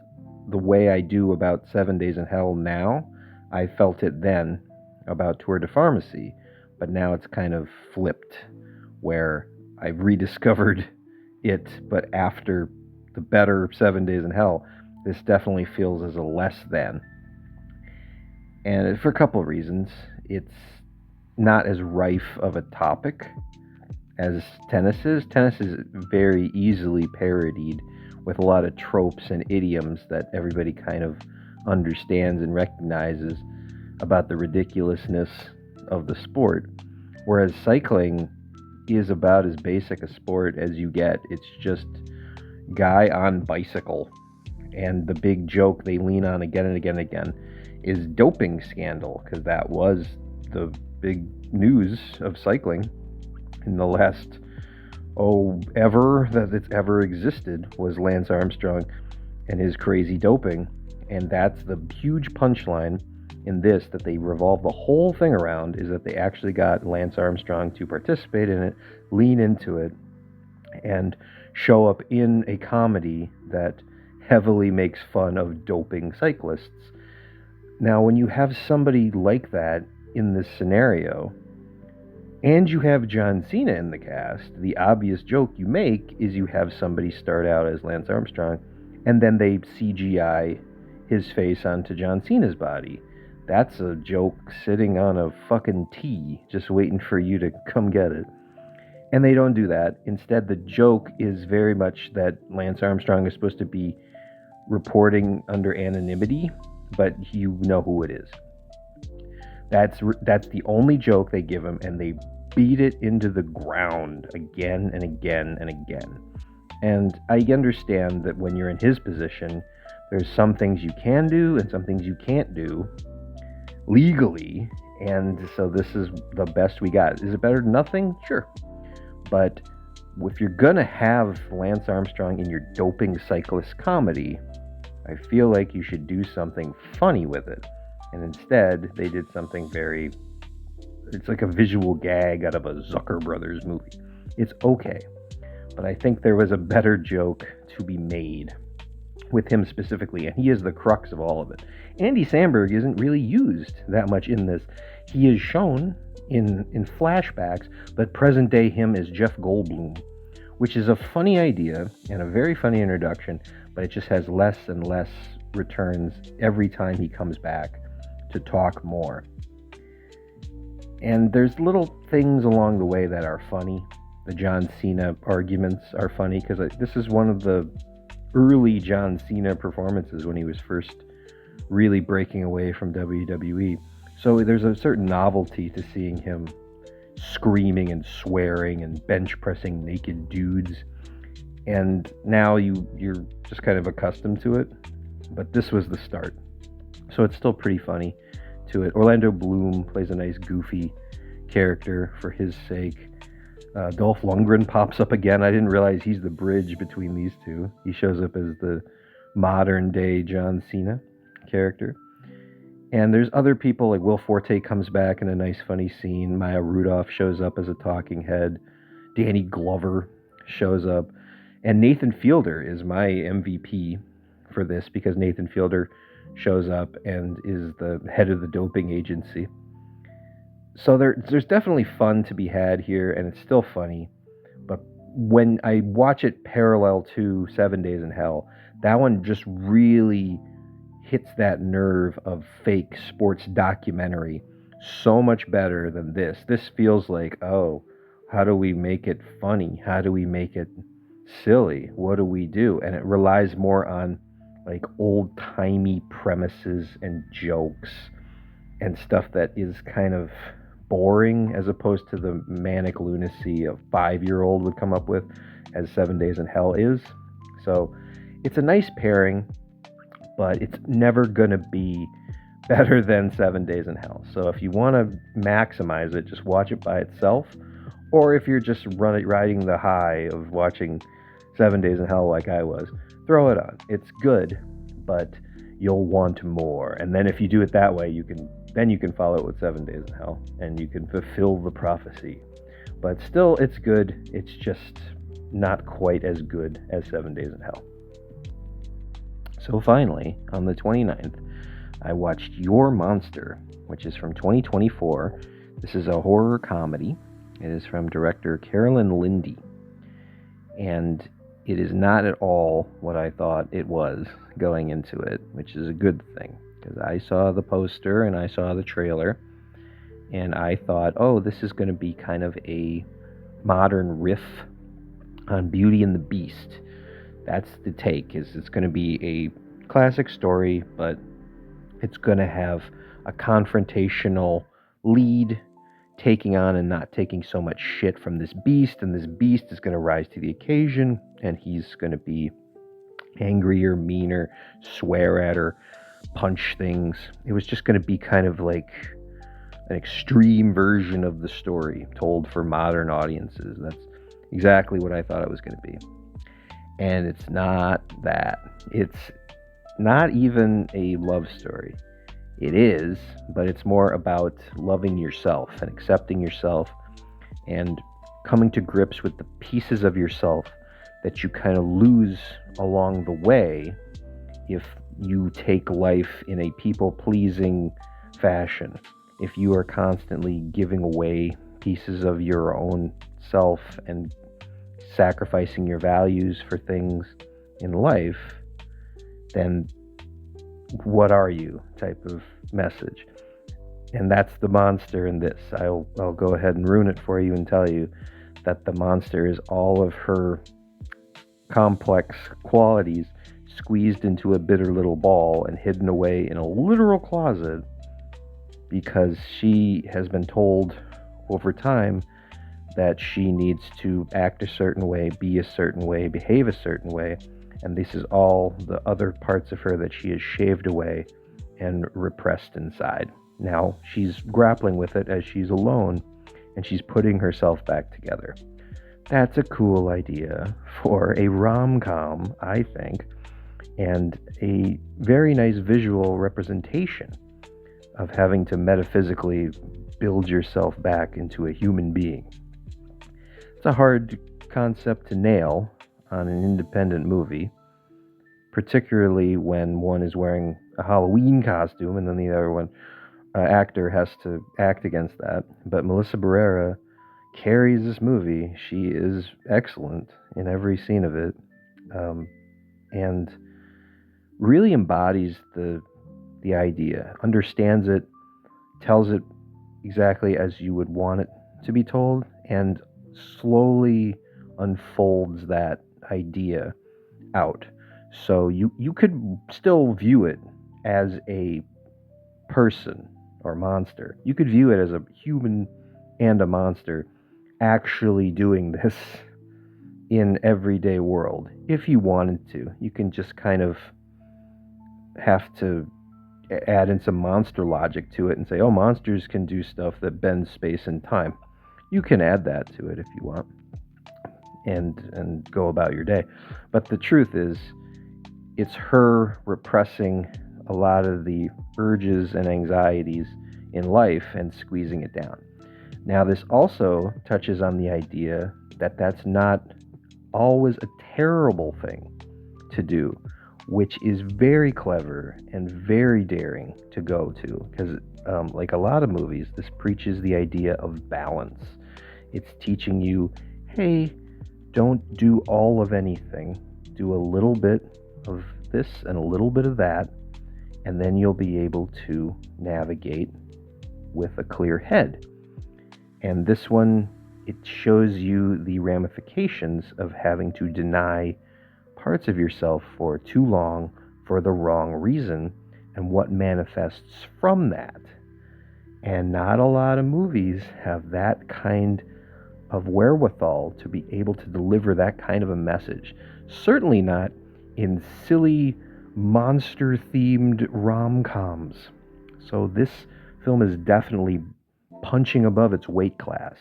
the way I do about 7 Days in Hell now. I felt it then about Tour de Pharmacy, but now it's kind of flipped, where I've rediscovered it, but after the better 7 Days in Hell, this definitely feels as a less than. And for a couple of reasons. It's not as rife of a topic as tennis is. Tennis is very easily parodied with a lot of tropes and idioms that everybody kind of understands and recognizes about the ridiculousness of the sport. Whereas cycling is about as basic a sport as you get. It's just guy on bicycle. And the big joke they lean on again and again and again is doping scandal, because that was the big news of cycling in the last ever that it's ever existed, was Lance Armstrong and his crazy doping. And that's the huge punchline in this that they revolve the whole thing around, is that they actually got Lance Armstrong to participate in it, lean into it, and show up in a comedy that heavily makes fun of doping cyclists. Now, when you have somebody like that in this scenario, and you have John Cena in the cast, the obvious joke you make is you have somebody start out as Lance Armstrong, and then they CGI his face onto John Cena's body. That's a joke sitting on a fucking tee, just waiting for you to come get it. And they don't do that. Instead, the joke is very much that Lance Armstrong is supposed to be reporting under anonymity, but you know who it is. That's the only joke they give him, and they beat it into the ground again and again and again. And I understand that when you're in his position, there's some things you can do and some things you can't do legally, and so this is the best we got. Is it better than nothing? Sure. But if you're gonna have Lance Armstrong in your doping cyclist comedy, I feel like you should do something funny with it. And instead, they did something it's like a visual gag out of a Zucker Brothers movie. It's okay. But I think there was a better joke to be made with him specifically, and he is the crux of all of it. Andy Samberg isn't really used that much in this. He is shown in flashbacks, but present day him is Jeff Goldblum, which is a funny idea and a very funny introduction, but it just has less and less returns every time he comes back to talk more. And there's little things along the way that are funny. The John Cena arguments are funny, because this is one of the early John Cena performances when he was first really breaking away from WWE. So there's a certain novelty to seeing him screaming and swearing and bench pressing naked dudes. And now you're just kind of accustomed to it. But this was the start. So it's still pretty funny to it. Orlando Bloom plays a nice goofy character for his sake. Dolph Lundgren pops up again. I didn't realize he's the bridge between these two. He shows up as the modern day John Cena character. And there's other people, like Will Forte comes back in a nice funny scene. Maya Rudolph shows up as a talking head. Danny Glover shows up. And Nathan Fielder is my MVP for this, because Nathan Fielder shows up and is the head of the doping agency. So there's definitely fun to be had here, and it's still funny. But when I watch it parallel to 7 Days in Hell, that one just really hits that nerve of fake sports documentary so much better than this. This feels like, oh, how do we make it funny? How do we make it silly? What do we do? And it relies more on like old-timey premises and jokes and stuff that is kind of boring, as opposed to the manic lunacy a 5-year-old would come up with, as 7 Days in Hell is. So it's a nice pairing, but it's never going to be better than 7 Days in Hell. So if you want to maximize it, just watch it by itself. Or if you're just riding the high of watching 7 Days in Hell like I was, throw it on. It's good, but you'll want more. And then if you do it that way, you can follow it with 7 Days in Hell, and you can fulfill the prophecy. But still, it's good. It's just not quite as good as 7 Days in Hell. So finally, on the 29th, I watched Your Monster, which is from 2024. This is a horror comedy. It is from director Carolyn Lindy. And it is not at all what I thought it was going into it, which is a good thing. Because I saw the poster and I saw the trailer, and I thought, oh, this is going to be kind of a modern riff on Beauty and the Beast. That's the take, is it's going to be a classic story, but it's going to have a confrontational lead taking on and not taking so much shit from this beast, and this beast is going to rise to the occasion, and he's going to be angrier, meaner, swear at her, punch things. It was just going to be kind of like an extreme version of the story told for modern audiences. That's exactly what I thought it was going to be. And it's not that. It's not even a love story. It is, but it's more about loving yourself and accepting yourself and coming to grips with the pieces of yourself that you kind of lose along the way if you take life in a people-pleasing fashion. If you are constantly giving away pieces of your own self and sacrificing your values for things in life, then what are you type of message. And that's the monster in this. I'll go ahead and ruin it for you and tell you that the monster is all of her complex qualities squeezed into a bitter little ball and hidden away in a literal closet, because she has been told over time that she needs to act a certain way, be a certain way, behave a certain way, and this is all the other parts of her that she has shaved away and repressed inside. Now she's grappling with it as she's alone, and she's putting herself back together. That's a cool idea for a rom-com, I think, and a very nice visual representation of having to metaphysically build yourself back into a human being. It's a hard concept to nail on an independent movie, particularly when one is wearing a Halloween costume and then the other one actor has to act against that. But Melissa Barrera carries this movie. She is excellent in every scene of it, and really embodies the idea, understands it, tells it exactly as you would want it to be told, and slowly unfolds that idea out. So you could still view it as a person or monster. You could view it as a human and a monster actually doing this in everyday world. If you wanted to, you can just kind of have to add in some monster logic to it and say, oh, monsters can do stuff that bends space and time. You can add that to it if you want, and go about your day. But the truth is, it's her repressing a lot of the urges and anxieties in life and squeezing it down. Now, this also touches on the idea that that's not always a terrible thing to do, which is very clever and very daring to go to, because like a lot of movies, this preaches the idea of balance. It's teaching you, hey, don't do all of anything. Do a little bit of this and a little bit of that, and then you'll be able to navigate with a clear head. And this one, it shows you the ramifications of having to deny parts of yourself for too long for the wrong reason, and what manifests from that. And not a lot of movies have that kind of wherewithal to be able to deliver that kind of a message. Certainly not in silly monster-themed rom-coms. So this film is definitely punching above its weight class.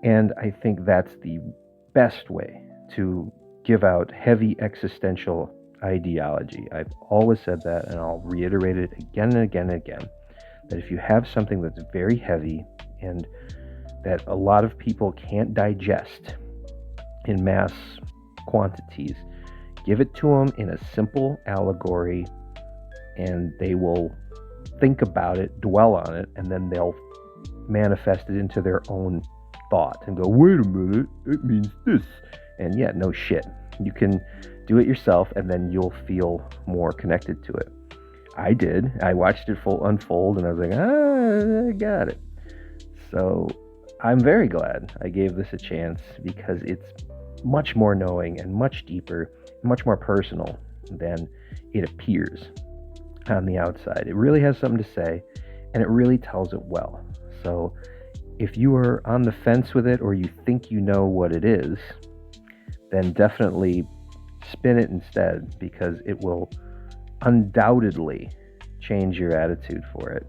And I think that's the best way to give out heavy existential ideology. I've always said that, and I'll reiterate it again and again and again, that if you have something that's very heavy and that a lot of people can't digest in mass quantities, give it to them in a simple allegory and they will think about it, dwell on it, and then they'll manifest it into their own thought and go, wait a minute, it means this. And yeah, no shit. You can do it yourself, and then you'll feel more connected to it. I did. I watched it unfold, and I was like, I got it. So I'm very glad I gave this a chance, because it's much more knowing and much deeper, much more personal than it appears on the outside. It really has something to say, and it really tells it well. So if you are on the fence with it, or you think you know what it is, then definitely spin it instead, because it will undoubtedly change your attitude for it.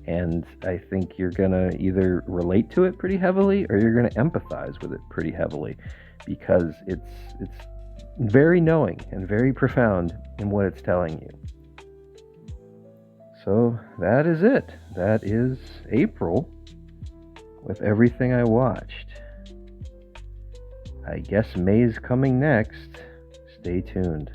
And I think you're going to either relate to it pretty heavily, or you're going to empathize with it pretty heavily, because it's very knowing and very profound in what it's telling you. So that is it. That is April with everything I watched. I guess May's coming next. Stay tuned.